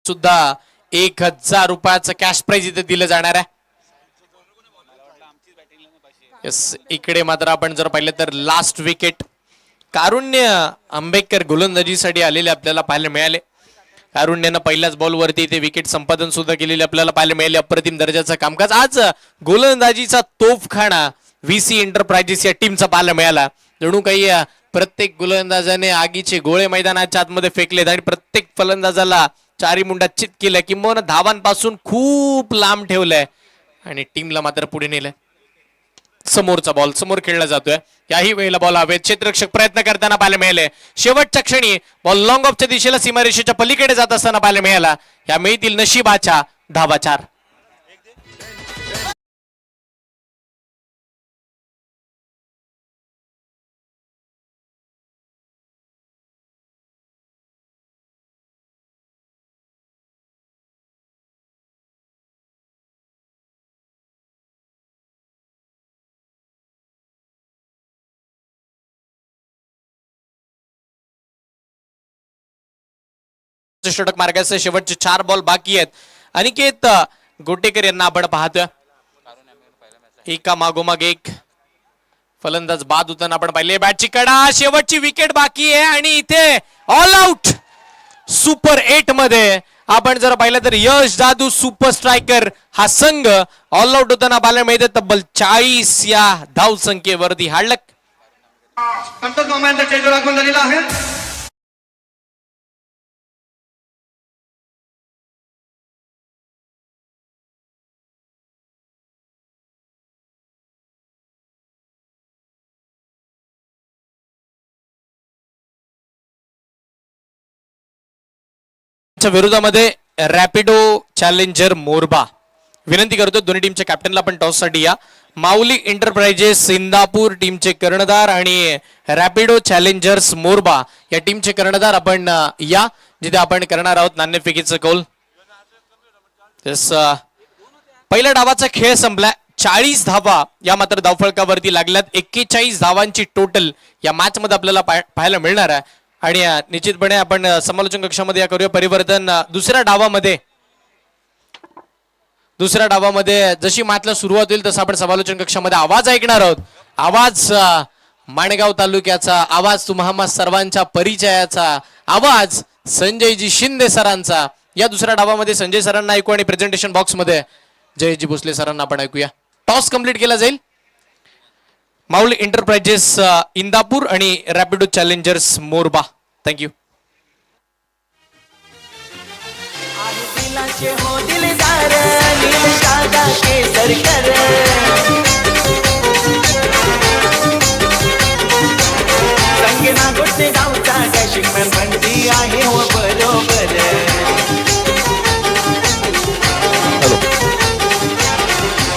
सुद्धा 1000 रुपयाचं कॅश प्राइज इथे दिलं जाणार आहे. यस, इकडे मात्र आपण जर पाहिलं तर लास्ट विकेट कारुण्य आंबेडकर गोलंदाजीसाठी आलेले आपल्याला पाहायला मिळाले. कारुण्यानं पहिल्याच बॉलवरती इथे विकेट संपादन सुद्धा केलेले आपल्याला पाहायला मिळाले. अप्रतिम दर्जाचं कामकाज आज गोलंदाजीचा तोफखाना व्हीसी एंटरप्राइजेस या टीमचा पाहायला मिळाला. जणू काही प्रत्येक गोलंदाजाने आगीचे गोळे मैदानाच्या आतमध्ये फेकलेत आणि प्रत्येक फलंदाजाला चारी मुंडा चित केलं, किंवा धावांपासून खूप लांब ठेवलंय आणि टीमला मात्र पुढे नेलंय. समोरचा बॉल समोर खेळला जातोय. याही वेळेला बॉल हवेत क्षेत्ररक्षक प्रयत्न करताना पाहायला मिळाले. शेवटच्या क्षणी बॉल लॉंग ऑफच्या दिशेला सीमारेषेच्या पलीकडे जात असताना पाहायला मिळाला. या मिळतील नशिबाच्या धावा 4. षटक मार्गाचे शेवटचे 4 बॉल बाकी आहेत. अनिकेत गोटेकर यांना आपण पाहतोय. एका मागोमाग एक फलंदाज बाद होताना आपण पाहिले. बॅटची कडा, शेवटची विकेट बाकी आहे आणि इथे ऑल आउट. सुपर 8 मध्ये आपण जर पाहिलं तर यश जादू सुपर स्ट्रायकर हा संघ ऑल आउट होताना पाहायला मिळते. तब्बल 40 या धाव संख्येवरती हाडलक. झालेला आहे. विरोधामध्ये रॅपिडो चॅलेंजर मोरबा. विनंती करतो दोन्ही टीमच्या कॅप्टनला पण टॉस साठी या. माऊली एंटरप्राइजेस इंदापूर टीमचे कर्णधार आणि रॅपिडो चॅलेंजर्स मोरबा या टीमचे कर्णधार आपण या, जिथे आपण करणार आहोत नाणेफेकीचं कौल. पहिल्या डावाचा खेळ संपला. 40 धावा या मात्र धावफळकावरती लागल्यात. 41 धावांची टोटल या मॅच मध्ये आपल्याला पाहायला मिळणार आहे. आणि निश्चितपणे आपण समालोचन कक्षामध्ये या करूया परिवर्तन. दुसऱ्या डावामध्ये जशी मॅचला सुरुवात होईल तसं आपण समालोचन कक्षामध्ये आवाज ऐकणार आहोत. आवाज माणगाव तालुक्याचा, आवाज तुम्हा सर्वांच्या परिचयाचा, आवाज संजयजी शिंदे सरांचा. या दुसऱ्या डावामध्ये संजय सरांना ऐकू आणि प्रेझेंटेशन बॉक्स मध्ये जयजी भोसले सरांना आपण ऐकूया. टॉस कंप्लीट केला जाईल. माऊली एंटरप्राइजेस इंदापूर आणि रॅपिडो चॅलेंजर्स मोरबा. थँक्यू. दिलाचे हो दिलदार नील सादा केसर कर सगळे नागोटे गावचा डॅशिंगमॅन बंटी आहे हो बरोबर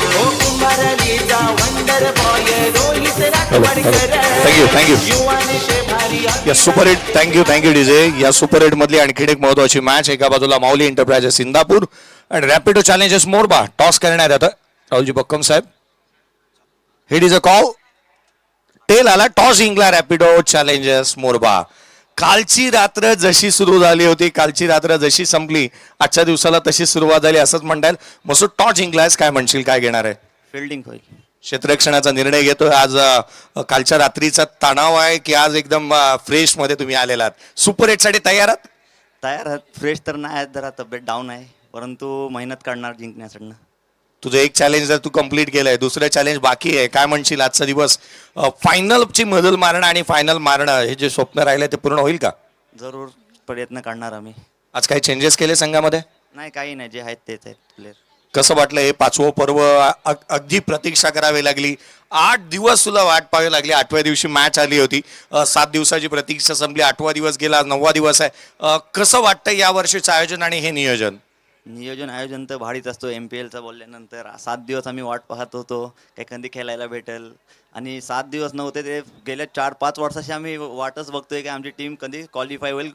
हो कुंभारलीचा वंडर बॉय रोहित राठवाडकर थँक्यू युवानेचे भारी या सुपर हिट थँक्यू डीजे या सुपर हिट मधली आणखी एक महत्वाची मॅच एका बाजूला माऊली एंटरप्राइजेस इंदापूर आणि रॅपिडो चॅलेंजेस मोरबा टॉस करण्यात येतं राहुलजी बक्कम साहेब it is a call tail आला टॉस जिंकला रॅपिडो चॅलेंजेस मोरबा कालची रात्र जशी सुरू झाली होती कालची रात्र जशी संपली आजच्या दिवसाला तशी सुरुवात झाली असंच म्हणता येईल मसूद टॉस जिंकलायस काय म्हणशील काय घेणार आहे फिल्डिंग होईल क्षेत्ररक्षणाचा निर्णय घेतोय आज कालच्या रात्रीचा तणाव आहे की आज एकदम फ्रेश मध्ये तुम्ही आलेलात सुपर हिट साठी तयार आहात तयार आहात फ्रेश तर नाही आहेत जरा तब्येत डाऊन आहे परंतु मेहनत काढणार जिंकण्यासाठी तुझं एक चॅलेंज जर तू कंप्लीट केलंय दुसरं चॅलेंज बाकी आहे काय म्हणशील आजचा दिवस फायनलची मजल मारणं आणि फायनल मारणं हे जे स्वप्न राहिलं ते पूर्ण होईल का जरूर प्रयत्न करणार आम्ही आज काही चेंजेस केले संघामध्ये नाही काही नाही जे आहेत तेच आहेत प्लेअर कसं वाटलं हे 5वं पर्व अगदी प्रतीक्षा करावी लागली 8 दिवस तुला वाट पाहावी लागली 8व्या दिवशी मॅच आली होती 7 दिवसाची प्रतीक्षा संपली 8वा दिवस गेला 9वा दिवस आहे कसं वाटतं या वर्षीचं आयोजन आणि हे नियोजन आयोजन तर भारीच असतो MPLचा बोलल्यानंतर 7 दिवस आम्ही वाट पाहत होतो काही कधी खेळायला भेटेल आणि 7 दिवस नव्हते ते गेल्या 4-5 वर्षाशी आम्ही वाटच बघतोय की आमची टीम कधी क्वालिफाय होईल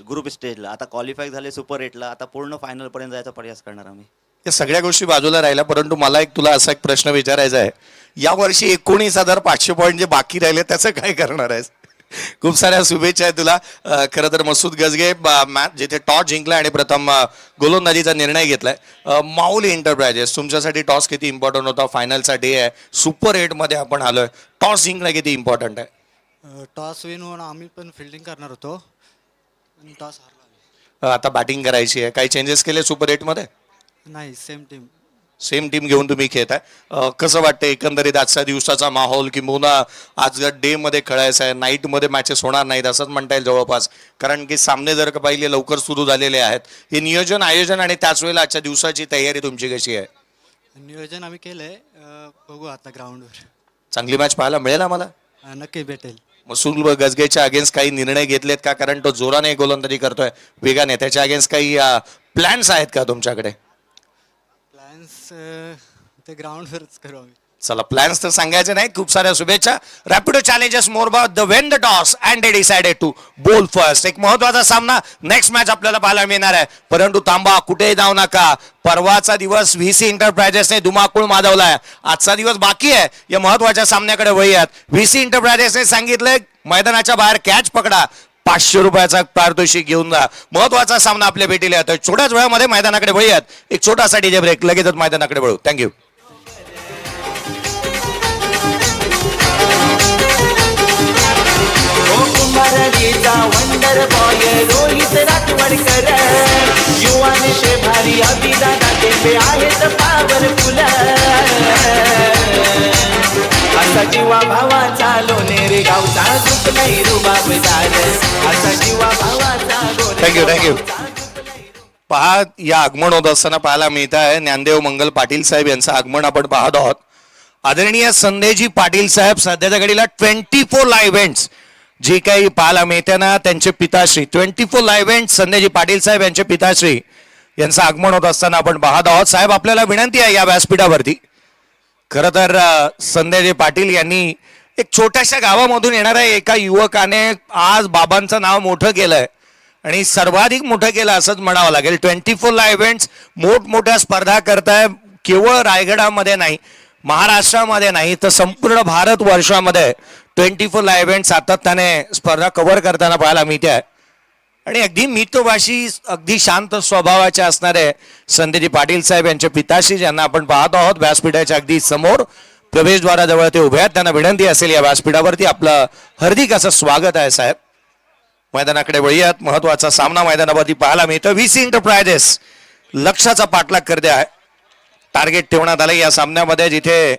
ग्रुप स्टेजला आता क्वालिफाय झाले सुपर एटला आता पूर्ण फायनलपर्यंत जायचा प्रयास करणार आम्ही या सगळ्या गोष्टी बाजूला राहिल्या परंतु मला तुला असा एक प्रश्न विचारायचा आहे यावर्षी 19,500 पॉईंट जे बाकी राहिले त्याचं काय करणार आहेस खूप साऱ्या शुभेच्छा आहेत तुला खरं तर मसूद गजगे मॅच जिथे टॉस जिंकला आणि प्रथम गोलंदाजीचा निर्णय घेतलाय माऊली एंटरप्राइजेस तुमच्यासाठी टॉस किती इम्पॉर्टंट होता फायनलचा डे आहे सुपर एट मध्ये आपण आलोय टॉस जिंकणं किती इम्पॉर्टंट आहे टॉस विन होऊन आम्ही पण फिल्डिंग करणार होतो पण टॉस हारला आता बॅटिंग करायची आहे काही चेंजेस केले सुपर एट मध्ये नाही सेम टीम घेऊन तुम्ही खेळताय कसं वाटतं एकंदरीत आजच्या दिवसाचा माहोल किंवा आज डे मध्ये खेळायचं आहे नाईट मध्ये मॅचेस होणार नाहीत असंच म्हणता येईल जवळपास कारण की सामने जर का पाहिले लवकर सुरू झालेले आहेत हे नियोजन आयोजन आणि त्याच वेळेला आजच्या दिवसाची तयारी तुमची कशी आहे नियोजन आम्ही केलंय बघू आता ग्राउंडवर चांगली मॅच पाहायला मिळेल आम्हाला नक्की भेटेल मसूद गजगेच्या अगेन्स्ट काही निर्णय घेतलेत का कारण तो जोराने गोलंदाजी करतोय वेगाने त्याच्या अगेन्स्ट काही प्लॅन्स आहेत का तुमच्याकडे प्लॅन्स ते ग्राउंडवरच करू आम्ही चला प्लॅन्स तर सांगायचे नाही खूप साऱ्या शुभेच्छा रॅपिडो चॅलेंजेस मोरबा the won the toss and they decided to bowl first एक महत्वाचा सामना नेक्स्ट मॅच आपल्याला पाहायला मिळणार आहे परंतु थांबा कुठेही जाऊ नका परवाचा दिवस VC एंटरप्राइजेसने धुमाकूळ माजवलाय आजचा दिवस बाकी आहे या महत्वाच्या सामन्याकडे वळूयात VC एंटरप्राइजेसने सांगितलंय मैदानाच्या बाहेर कॅच पकडा 500 रुपयाचा पारितोषिक घेऊन जा महत्वाचा सामना आपल्या भेटीला येतोय छोट्याच वेळामध्ये मैदानाकडे वळूयात एक छोटासा डीजे ब्रेक लगेचच मैदानाकडे वळू थँक्यू कुंभारलीचा वंडर बॉय रोहित राठवाडकर युवानेचे भारी अभिदादा टेंबे आहेत पावरफुल असा जीवा भावाचा लोणेरे गावचा चुकलाय रुबाबदार असा जीवा भावाचा थँक्यू पहा या आगमन होत असताना पाहायला मिळत आहे ज्ञानदेव मंगल पाटील साहेब यांचं आगमन आपण पाहत आहोत आदरणीय संदेजी पाटील साहेब सध्याच्या घडीला 24 लाईव्ह इव्हेंट्स जे काही पाहायला मिळते ना त्यांचे पिताश्री 24 लाईव्ह इव्हेंट संदेजी पाटील साहेब यांचे पिताश्री यांचं आगमन होत असताना आपण पाहत आहोत साहेब आपल्याला विनंती आहे या व्यासपीठावरती खरं तर संदेजी पाटील यांनी एक छोट्याशा गावामधून येणाऱ्या एका युवकाने आज बाबांचं नाव मोठं केलंय आणि सर्वाधिक मोठं केलं असंच म्हणावं लागेल 24 ला इव्हेंट्स मोठमोठ्या स्पर्धा करताय केवळ रायगडामध्ये नाही महाराष्ट्रामध्ये नाही तर संपूर्ण भारत वर्षामध्ये 24 ला इव्हेंट सातत्याने स्पर्धा कव्हर करताना पाहायला मिळते आहे आणि अगदी मितभाषी अगदी शांत स्वभावाचे असणारे संदेजी पाटील साहेब यांचे पिताश्री ज्यांना आपण पाहत आहोत व्यासपीठाच्या अगदी समोर प्रवेशद्वाराजवळ ते उभे आहेत त्यांना विनंती असेल या व्यासपीठावरती आपलं हार्दिक असं स्वागत आहे साहेब मैदानाकडे वळूयात महत्वाचा सामना मैदानावरती पाहायला मिळतो VC एंटरप्राइजेस लक्षाचा पाठलाग करते आहे टार्गेट ठेवण्यात आलं या सामन्यामध्ये जिथे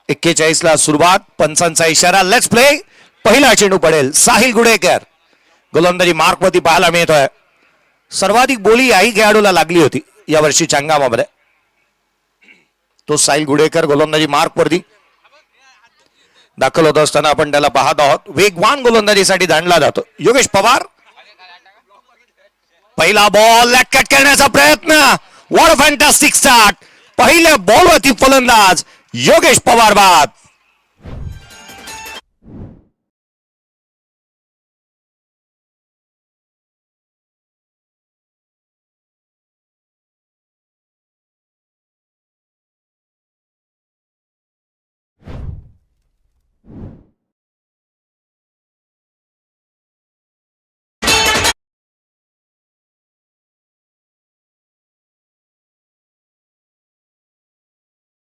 41 ला सुरुवात पंचांचा इशारा लेट्स प्ले पहिला चेंडू पडेल साहिल गुडेकर गोलंदाजी मार्कवरती पाहायला मिळतोय सर्वाधिक बोली याही खेळाडूला लागली होती या वर्षीच्या हंगामामध्ये तो साहिल गुडेकर गोलंदाजी मार्कवरती दाखल होत असताना आपण त्याला पाहत आहोत. वेगवान गोलंदाजीसाठी दांडला जातो योगेश पवार. पहिला बॉल कट करण्याचा प्रयत्न. What a fantastic start. पहिल्या बॉलवरती फलंदाज योगेश पवार बाद.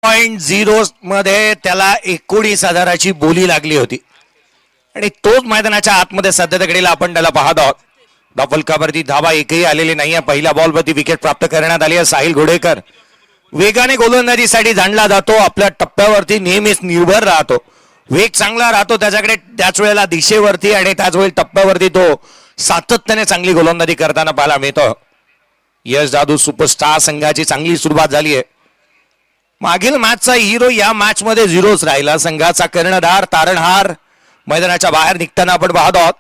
.0 मध्ये त्याला 19,000ची बोली लागली होती आणि तोच मैदानाच्या आतमध्ये सध्या घडीला आपण त्याला पाहत आहोत. फलकावरती धावा एकही आलेली नाहीये. पहिल्या बॉलवरती विकेट प्राप्त करण्यात आली आहे. साहिल घोडेकर वेगाने गोलंदाजीसाठी जाणला जातो. आपल्या टप्प्यावरती नेहमीच निर्भर राहतो. वेग चांगला राहतो त्याच्याकडे त्याच वेळेला दिशेवरती आणि त्याच वेळी टप्प्यावरती तो सातत्याने चांगली गोलंदाजी करताना पाहायला मिळतो. यश जाधव सुपरस्टार संघाची चांगली सुरुवात झाली आहे. मागील मॅचचा हिरो या मॅच मध्ये 0च राहिला. संघाचा कर्णधार तारणहार मैदानाच्या बाहेर निघताना आपण पाहत आहोत.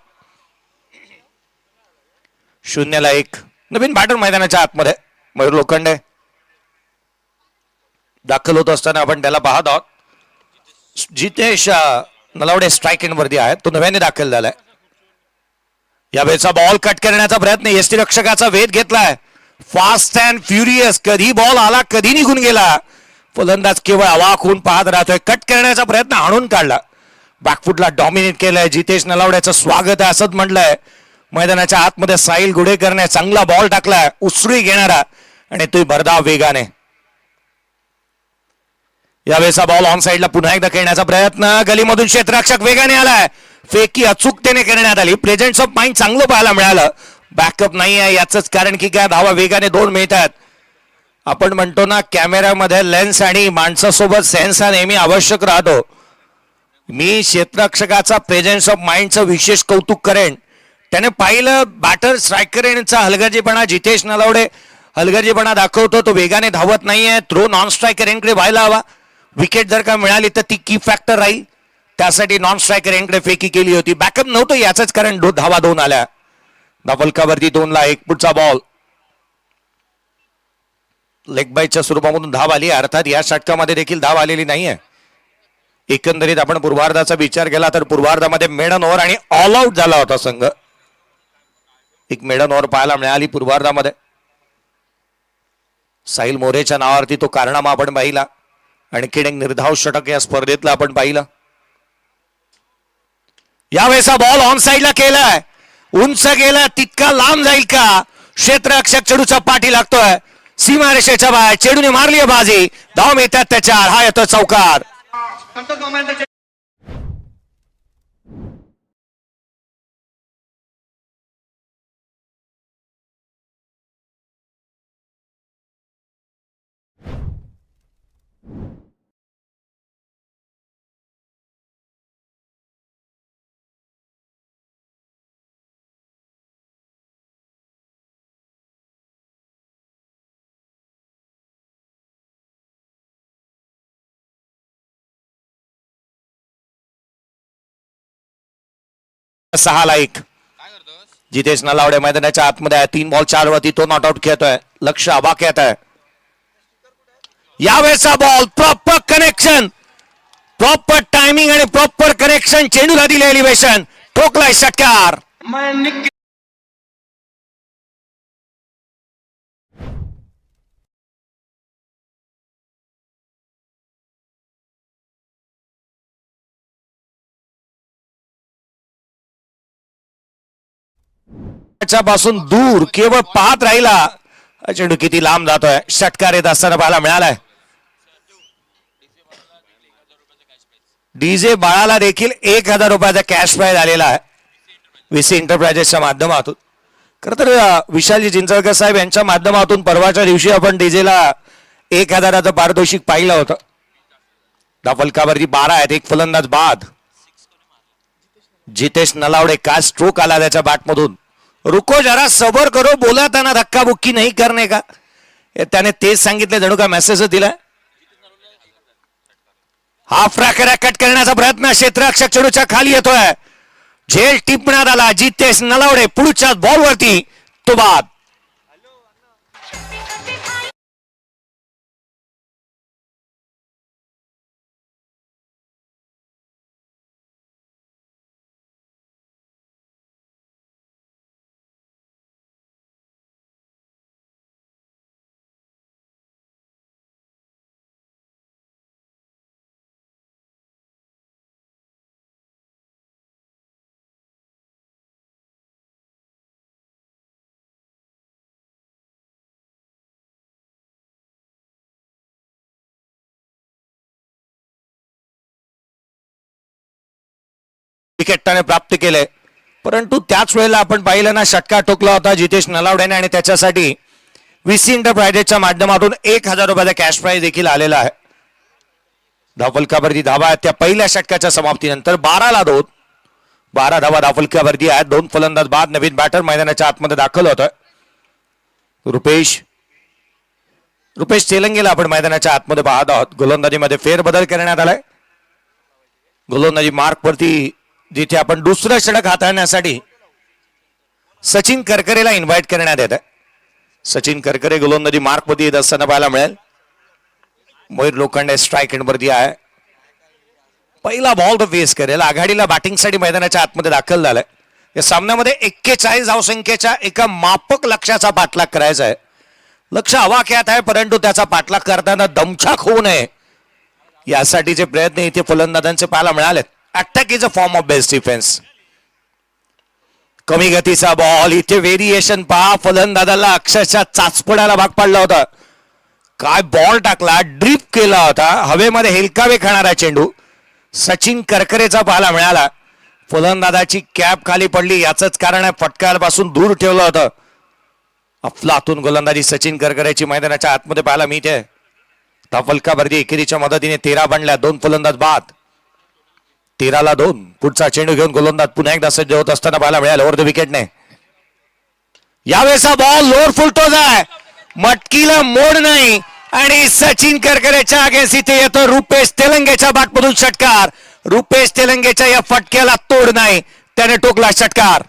0-1 नवीन बॅटर मैदानाच्या आतमध्ये मयूर लोखंडे दाखल होत असताना आपण त्याला पाहत आहोत. जितेश नलावडे स्ट्राईक एंड वरती आहे. तो नव्याने दाखल झालाय. यावेळेचा बॉल कट करण्याचा प्रयत्न. यष्टी रक्षकाचा वेध घेतलाय. Fast and furious. कधी बॉल आला कधी निघून गेला. फलंदाज केवळ अवाक होऊन पाहत राहतोय. कट करण्याचा प्रयत्न हाणून काढला. बॅकफुटला डॉमिनेट केलंय. जितेश नलावड्याचं स्वागत आहे असंच म्हटलंय. मैदानाच्या आतमध्ये साहिल घोडेकरने चांगला बॉल टाकलाय. उसळी घेणारा आणि तो भरधाव वेगाने. यावेळेचा बॉल ऑन साइडला पुन्हा एकदा खेळण्याचा प्रयत्न. गलीमधून क्षेत्ररक्षक वेगाने आलाय. फेकी अचूकतेने करण्यात आली. प्रेझेन्स ऑफ माइंड चांगलं पाहायला मिळालं. बॅकअप नाही आहे याच कारण की काय धावा वेगाने 2 मिळतात. आपण म्हणतो ना कॅमेऱ्यामध्ये लेन्स आणि माणसासोबत सेन्स हा नेहमी आवश्यक राहतो. मी क्षेत्ररक्षकाचा प्रेझेन्स ऑफ माइंडचं विशेष कौतुक करेन. त्याने पाहिलं बॅटर स्ट्रायकर यांचा हलगर्जीपणा. जितेश नलावडे हलगर्जीपणा दाखवतो. तो वेगाने धावत नाहीये. थ्रो नॉन स्ट्रायकर यांकडे व्हायला हवा. विकेट जर का मिळाली तर ती की फॅक्टर राहील. त्यासाठी नॉन स्ट्रायकर यांकडे फेकी केली होती. बॅकअप नव्हतं याच कारण धावा 2 आल्या. फलकावरती 2-1 पुढचा बॉल. लेग बाईच्या स्वरूपामधून धाव आली. अर्थात या षटकामध्ये देखील धाव आलेली नाहीये. एकंदरीत आपण पूर्वार्धाचा विचार केला तर पूर्वार्धामध्ये मेडन ओव्हर आणि ऑल आउट झाला होता संघ. एक मेडन ओव्हर पाहायला मिळाली पूर्वार्धामध्ये. साहिल मोरेच्या नावावरती तो कारनामा आपण पाहिला. आणखी एक निर्धाव षटक या स्पर्धेतला आपण पाहिलं. यावेळेचा बॉल ऑन साइडला केलाय. उंच गेला तितका लांब जाईल का. क्षेत्ररक्षक चेडूचा पाठी लागतोय. सीमारेषेच्या बाहेर चेडूने मारली बाजी. धाव मिळतात त्याच्यावर. हा येतो चौकार. सहाला 1. जितेश नलावडे मैदानाच्या आतमध्ये आहे. 3 बॉल 4 वरती तो नॉट आउट खेळतोय. लक्ष अबाक्यात आहे. यावेळेचा ball proper connection. Proper timing आणि प्रॉपर कनेक्शन. चेंडूला दिले एलिव्हेशन. ठोकलाय षटकार. पासून दूर केवळ पाहत राहिला. चेंडू किती लांब जातोय. षटकार येत असताना पाहायला मिळालाय. डीजे बाळाला देखील 1,000 रुपयाचा कॅश प्राइज आलेला आहे VC एंटरप्राइजेसच्या माध्यमातून. खरं तर विशालजी चिंचळकर साहेब यांच्या माध्यमातून परवाच्या दिवशी आपण डीजेला 1,000चं पारितोषिक पाहिलं होतं. फलकावरती 12 आहेत. एक फलंदाज बाद. जितेश नलावडे काय स्ट्रोक आला त्याच्या बॅटमधून. रुको जरा सबर करो. बोला त्यांना धक्काबुक्की नाही करणे का. त्याने तेच सांगितले जणू का मेसेज दिलाय. हाफ रॅकेट करण्याचा प्रयत्न, क्षेत्ररक्षक चेंडूच्या खाली येतोय, झेल टिपण्यात आला. जितेश नलावडे पुढच्या बॉलवरती तो बाद. विकेटने प्राप्त केले, परंतु त्याच वेळेला आपण पाहिलं ना, षटकार ठोकला होता जितेश नलावड्याने आणि त्याच्यासाठी VC एंटरप्राइजेसच्या माध्यमातून 1000 रुपयाचा कॅश प्राइज देखील आलेला आहे. धावफलकावरती धावा आहेत त्या पहिल्या षटकाच्या समाप्तीनंतर. 12 धावा धावफलकावरती आहेत. 2 फलंदाज बाद. नवीन बॅटर मैदानाच्या आतमध्ये दाखल होतोय. रुपेश तेलंगेला आपण मैदानाच्या आतमध्ये पाहत आहोत. गोलंदाजीमध्ये फेरबदल करण्यात आलाय. गोलंदाजी मार्क वरती जिथे आपण दुसरं षटक हाताळण्यासाठी सचिन करकरेला इन्व्हाइट करण्यात येत आहे. सचिन करकरे गोलंदाजी मार्क वरती येत असताना पाहायला मिळेल. मोहित लोखंडे स्ट्राईक एंडवरती आहे. पहिला बॉल तो फेस करेल. आघाडीला बॅटिंगसाठी मैदानाच्या आतमध्ये दाखल झालाय. या सामन्यामध्ये 41 धावसंख्येच्या एका मापक लक्ष्याचा पाठलाग करायचा आहे. लक्ष आवाक्यात आहे, परंतु त्याचा पाठलाग करताना दमछाक होऊ नये यासाठीचे प्रयत्न इथे फलंदाजांचे पाहायला मिळाले. Attack is a form of best defence. कमी गतीचा बॉल, इथे व्हेरिएशन पहा. फलंदाजाला अक्षरशः चाचपडायला भाग पाडला होता. काय बॉल टाकला, ड्रिप केला होता. हवेमध्ये हेलकावे खाणारा चेंडू सचिन करकरेचा पाहायला मिळाला. फलंदाजाची कॅप खाली पडली, याच कारण आहे फटकापासून दूर ठेवलं होतं. अफलातून गोलंदाजी सचिन करकरेची मैदानाच्या आतमध्ये पाहायला मिळते. धावफलकावरती एकेरीच्या मदतीने 13 बनल्या. 2 फलंदाज बाद. 13-2. पुढचा चेंडू घेऊन गोलंदाज पुन्हा एकदा सज्ज होत असताना पाहायला मिळाला ओव्हर द विकेटने. यावेळेचा बॉल लोअर फुलटोज आहे, मटकीला मोड नाही आणि सचिन करकरेच्या अगेन्स्ट इथे येतो रुपेश तेलंगेच्या बॅटमधून षटकार. रुपेश तेलंगेच्या या फटक्याला तोड नाही, त्याने टोकला षटकार.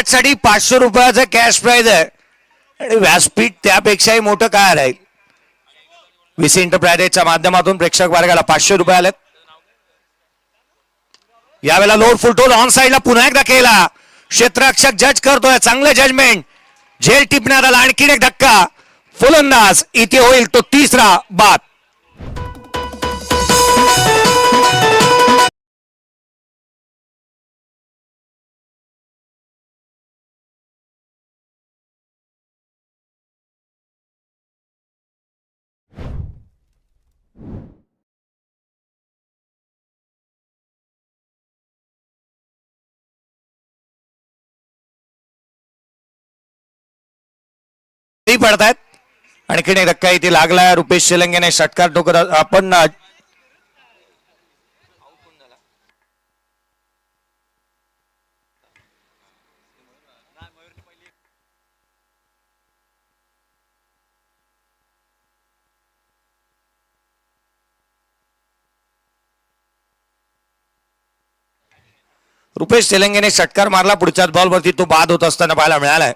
साठी 500 रुपयाचं कॅश प्राइज आहे आणि व्यासपीठ त्यापेक्षाही मोठं काय राहील. VC एंटरप्राइजेसच्या माध्यमातून प्रेक्षक वर्गाला 500 रुपये आलेत. यावेळेला लोअर फुलटोल ऑन साइडला पुन्हा एकदा केला. क्षेत्ररक्षक जज करतोय, चांगलं जजमेंट. झेल टिपण्यात आला. आणखीन एक धक्का. फलंदाज इथे होईल तो तिसरा बाद. पडतायत. आणखीन एक धक्का इथे लागलाय. रुपेश तेलंगेने षटकार ठोकत आपण रुपेश तेलंगेने षटकार मारला. पुढच्याच बॉलवरती तो बाद होत असताना पाहायला मिळालाय.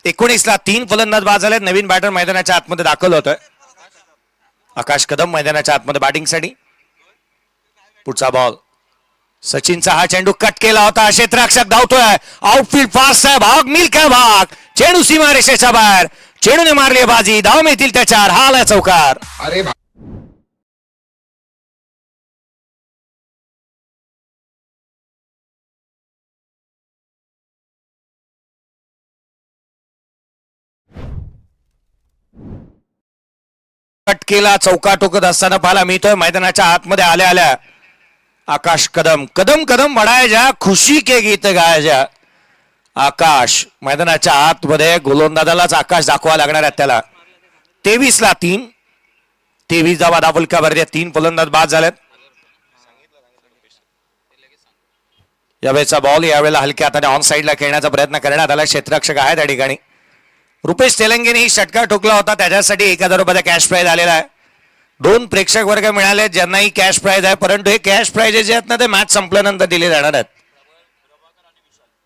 19ला 3 फलंदाज बाद झाले. नवीन बॅटर मैदानाच्या आतमध्ये दाखल होतोय. आकाश कदम मैदानाच्या आतमध्ये बॅटिंगसाठी. पुढचा बॉल सचिनचा हा चेंडू कट केला होता. क्षेत्ररक्षक धावतोय. आउटफील्ड फास्ट आहे. भाग मिल काय भाग. चेंडू सीमा रेषेच्या बाहेर. चेंडूने मारली बाजी. धाव मिळतील त्याच्यावर. हा आलाय चौकार. केला. चौका टोकत असताना पाहायला मिळतोय. मैदानाच्या आतमध्ये आल्या आल्या आकाश कदम. कदम कदम बढ़ाया जा, खुशी के गीत गाया जा. आकाश मैदानाच्या आतमध्ये गोलंदाजालाच आकाश दाखवा लागणार आहे त्याला. 23ला 3. 23 धावा धावफलकावरती 3 फलंदाज बाद झालेत. यावेळेचा बॉल यावेळेला हलक्या हाताने ऑन साईडला खेळण्याचा प्रयत्न करण्यात आला. क्षेत्ररक्षक आहे त्या ठिकाणी. रुपेश तेलंगेने ही षटकार ठोकला होता, त्याच्यासाठी 1000 रुपयाचा कॅश प्राइज आलेला आहे. 2 प्रेक्षक वर्ग मिळाले ज्यांनाही कॅश प्राइज आहे, परंतु हे कॅश प्राइजेस जे आहेत ना ते मॅच संपल्यानंतर दिले जाणार आहेत.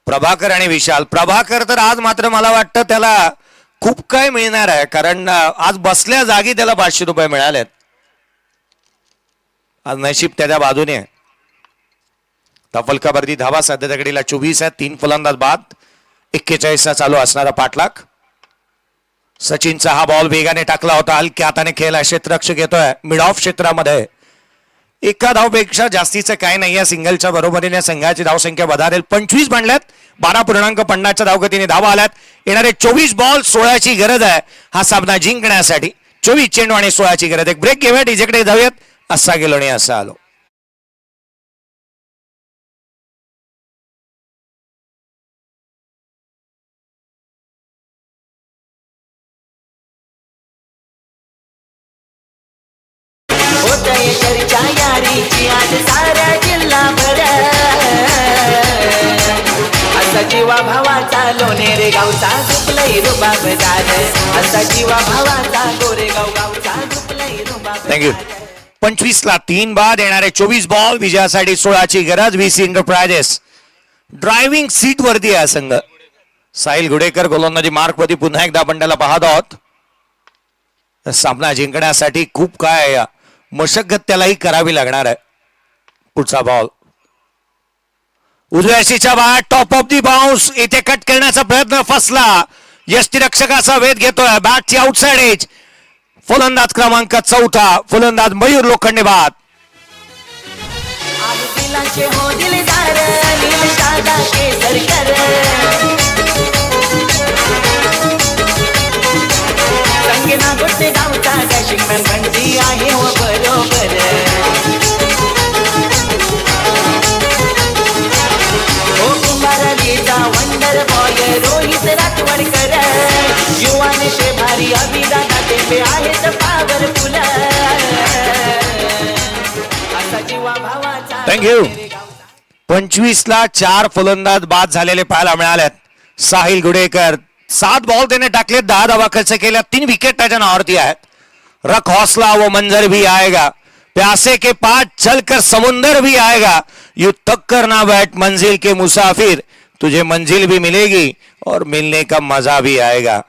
प्रभाकर आणि विशाल. प्रभाकर तर आज मात्र मला वाटतं त्याला खूप काय मिळणार आहे, कारण आज बसल्या जागी त्याला 500 रुपये मिळालेत. आज नशीब त्याच्या बाजूने आहे. फलकावरती धावा सध्याच्या घडीला 24 आहेत. 3 फलंदाज बाद. 41 चालू असणारा पाठलाग. सचिनचा हा बॉल वेगाने टाकला होता, हलक्या हाताने खेळला. क्षेत्ररक्षक येतोय मिड ऑफ क्षेत्रामध्ये. एका धावपेक्षा जास्तीचं काय नाही या सिंगलच्या बरोबरीने संघाची धावसंख्या वधारेल. 25 बनल्यात. 12.50च्या धावगतीने धावा आल्यात. येणारे 24 बॉल 16ची गरज आहे हा सामना जिंकण्यासाठी. 24 चेंडू आणि 16ची गरज. एक ब्रेक घेऊयात, इजेकडे जाऊयात. असा गेलो आणि असा आलो. होतय चर्चा यारीची आज साऱ्या जिल्हाभर. असा जीवा भावाचा लोणेरे गावचा झुकलय रुबाबदार. असा जीवा भावाचा गोरेगाव गावचा झुकलय रुबाबदार. थँक्यू. 25ला 3 बाद. येणारे 24 बॉल विजयासाठी 16ची गरज. VC एंटरप्राइजेस ड्रायव्हिंग सीट वरती आहे संघ. साहिल गुडेकर गोलंदाजी मार्क मध्ये पुन्हा एकदा आपण त्याला पाहत आहोत. सामना जिंकण्यासाठी खूप काय मशक्कत त्यालाही करावी लागणार आहे. पुढचा बॉल उजव्याशीच्या बाद. Top of the bounce. इथे कट करण्याचा प्रयत्न फसला. यष्टीरक्षकाचा वेध घेतोय. बॅटची आउटसाइड एज. फलंदाज क्रमांक 4 फलंदाज मयूर लोखंडे बाद. आज दिलाचे हो दिलदार नील साधा केसरकर. संगीना गोटे गावचा डॅशिंगमॅन बंटी आहे हो बरोबर. हो कुंभारलीचा वंडर बॉय रोहित राठवडकर. युवा नेते भारी अभिदाना टेपे आहेत पावरफुल. असा जीवा भावाचा थँक्यू. 25ला 4 फलंदाज बाद झालेले पाहायला मिळालेत. साहिल गुडेकर 7 बॉल त्याने टाकले. 10 धावा खर्च केल्या. 3 विकेट त्याच्या नावावरती आहेत. रख हौसला वो मंजर भी आएगा. प्यासे के पास चलकर समुंदर भी आएगा. यू तक करना बैठ मंजिल के मुसाफिर. तुझे मंजिल भी मिलेगी और मिलने का मजा भी आएगा.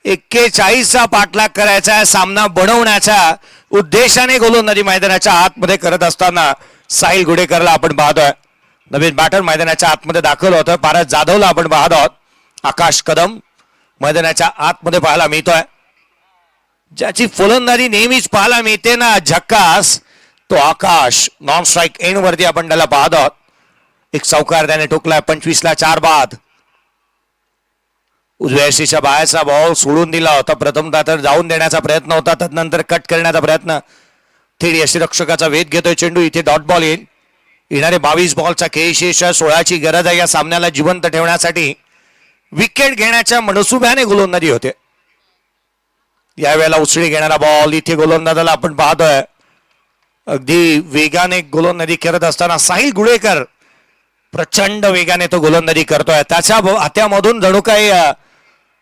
41चा पाठलाग करायचा आहे. सामना बनवण्याच्या उद्देशाने गोलंदाजी मैदानाच्या आतमध्ये करत असताना साहिल गुडेकरला आपण पाहतोय. नवीन बॅटर मैदानाच्या आतमध्ये दाखल होतोय. पारस जाधवला आपण पाहत आहोत. आकाश कदम मैदानाच्या आतमध्ये पाहायला मिळतोय. ज्याची फलंदाजी नेहमीच पाहायला मिळते ना झक्कास, तो आकाश. नॉन स्ट्राईक एंड वरती आपण त्याला पाहत आहोत. एक चौकार त्याने ठोकलाय. 25ला 4 बाद. उजव्या यष्टीच्या बाहेरचा बॉल सोडून दिला होता. प्रथमतः तर जाऊन देण्याचा प्रयत्न होता, त्यानंतर कट करण्याचा प्रयत्न. थेट यष्टीरक्षकाचा वेध घेतोय चेंडू. इथे डॉट बॉल येईल. येणारे 22 बॉलचा खेळशेष. 16ची गरज आहे या सामन्याला जिवंत ठेवण्यासाठी. विकेट घेण्याच्या मनसुब्याने गोलंदाजी होते. यावेळेला उसळी घेणारा बॉल. इथे गोलंदाजाला आपण पाहतोय अगदी वेगाने गोलंदाजी करत असताना साहिल गुडेकर प्रचंड वेगाने तो गोलंदाजी करतोय. त्याच्या हात्यामधून जणू काही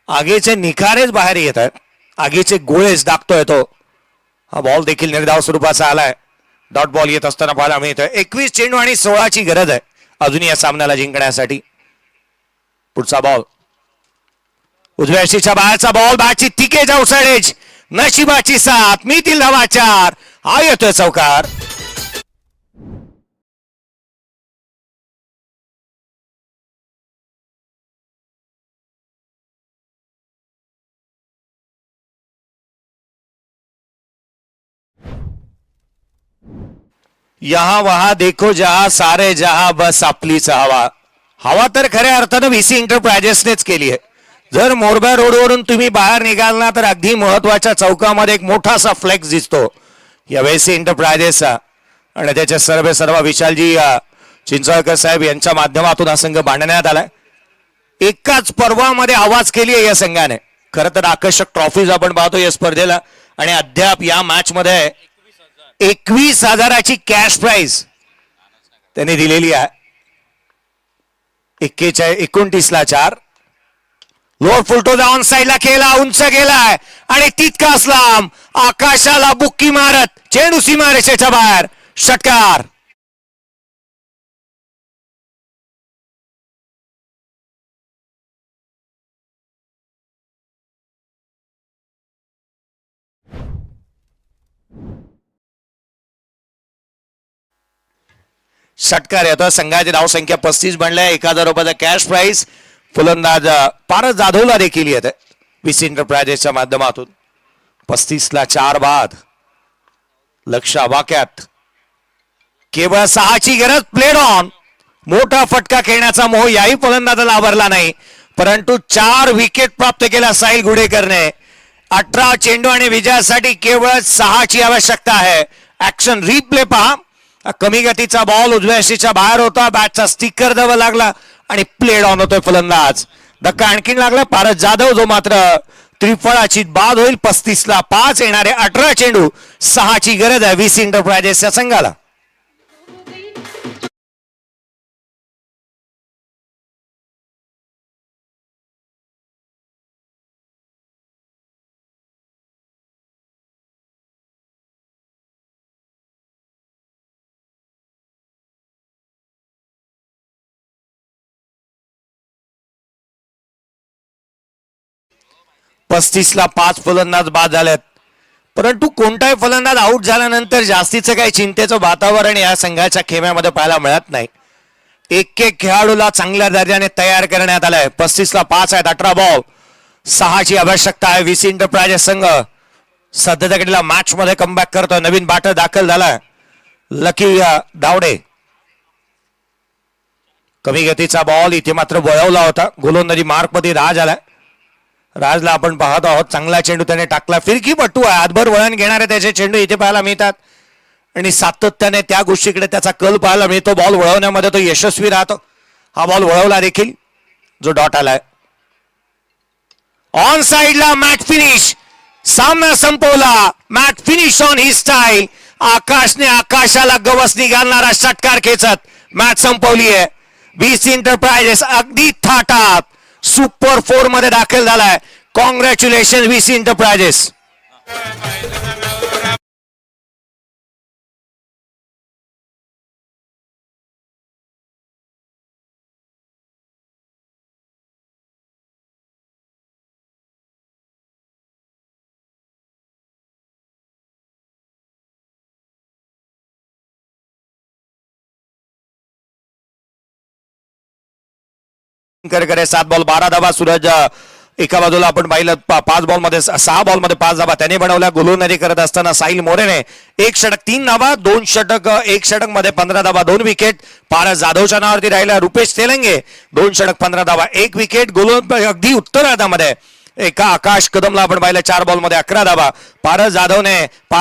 आगीचे निखारेच बाहेर येत आहेत. आगीचे गोळेच दाखतोय तो. हा बॉल देखील निर्धाव स्वरूपाचा आलाय. डॉट बॉल येत असताना पाहायला मिळतोय. 21 चेंडू आणि 16ची गरज आहे अजून या सामन्याला जिंकण्यासाठी. पुढचा बॉल उजव्या यष्टीच्या बाहेरचा बॉल. बॅटची तिकेज आउटसाइड एज. नशिबाची साथ. मिळतील धावा 4. हा येतोय चौकार. यहा वहा देखो जहा सारे जहा बस आपलीच हवा. हवा तर खऱ्या अर्थानं VC एंटरप्राइजेसनेच केली आहे. जर मोरबा रोडवरून तुम्ही बाहेर निघाल ना तर अगदी महत्वाच्या चौकामध्ये एक मोठासा फ्लेक्स दिसतो या VC एंटरप्राइजेसचा. आणि त्याचे सर्व विशालजी चिंचवळकर साहेब यांच्या माध्यमातून हा संघ बांधण्यात आलाय. एकाच पर्वामध्ये आवाज केली आहे या संघाने. खरं तर आकर्षक ट्रॉफीज आपण पाहतो या स्पर्धेला. आणि अद्याप या मॅच मध्ये 21,000ची कॅश प्राइज त्यांनी दिलेली आहे. 29ला 4. लोअर फुलटोचा ऑन साइडला केला, उंच गेलाय आणि तितकाच लांब आकाशाला बुक्की मारत चेंडू सीमारेषेच्या बाहेर. षटकार. षटकार येतो. संघाची धावसंख्या 35 बनल्या. 1000 रुपयाचा कॅश प्राइस. फलंदाज पारस जाधवला देखील येत आहे वीस एंटरप्राइजेसच्या माध्यमातून. 35ला 4 बाद. लक्ष वाक्यात. केवळ 6ची गरज. Played on. मोठा फटका खेळण्याचा मोह याही फलंदाजाला आवरला नाही, परंतु 4 विकेट प्राप्त केला साहिल गुडेकरने. 18 चेंडू आणि विजयासाठी केवळ 6ची आवश्यकता आहे. ऍक्शन रिप्ले पहा. कमी गतीचा बॉल उजव्या यष्टीच्या बाहेर होता. बॅटचा स्टिकर जवळ लागला आणि प्लेड ऑन होतोय फलंदाज. धक्का आणखीन लागला. पारस जाधव जो मात्र त्रिफळाची बाद होईल. 35ला 5 येणारे 18 चेंडू. 6ची गरज आहे वीस एंटरप्राइजेसच्या संघाला. ला 5 फलंदाज बाद झालेत, परंतु कोणताही फलंदाज आउट झाल्यानंतर जास्तीचं काही चिंतेचं वातावरण या संघाच्या खेम्यामध्ये पाहायला मिळत नाही. एक खेळाडूला चांगल्या दर्जाने तयार करण्यात आलाय. 35ला 5 आहेत. 18 बॉल. 6ची आवश्यकता आहे. वीस एंटरप्राइजेस संघ सध्याच्या घडीला मॅच मध्ये कमबॅक करतोय. नवीन बॅटर दाखल झालाय लकी दावडे. कमी गतीचा बॉल इथे मात्र वळवला होता. गोलंदाजी मार्क मध्ये राज आलाय. राजला आपण पाहत आहोत. चांगला चेंडू त्याने टाकला. फिरकीपटू आहे. हातभर वळण घेणारे त्याचे चेंडू इथे पाहायला मिळतात आणि सातत्याने त्या गोष्टीकडे त्याचा कल पाहायला मिळतो. बॉल वळवण्यामध्ये तो यशस्वी राहतो. हा बॉल वळवला देखील जो डॉट आलाय. ऑन साइडला मॅच फिनिश. सामना संपवला. Match finish on he style. आकाशने आकाशाला गवसणी घालणारा षटकार खेचत मॅच संपवली आहे. वीस एंटरप्राइजेस अगदी थाटात सुपर 4 मध्ये दाखल झालाय. कॉंग्रॅच्युलेशन वीस एंटरप्राइजेस. कडे 7 बॉल 12 धावा. सूरज एका बाजूला आपण पाहिलं 5 बॉल मध्ये 6 बॉल मध्ये 5 धावा त्याने बनवल्या. गोलंदाजी करत असताना साहिल मोरेने 1 षटक 3 धावा, 2 षटक 1 षटक मध्ये 15 धावा 2 विकेट. पारस जाधवच्या नावावरती राहिला रुपेश तेलंगे 2 षटक 15 धावा 1 विकेट. गोलंदाज अगदी उत्तरार्धामध्ये एका आकाश कदमला आपण पाहिलं 4 बॉल मध्ये 11 धावा. पारस जाधवने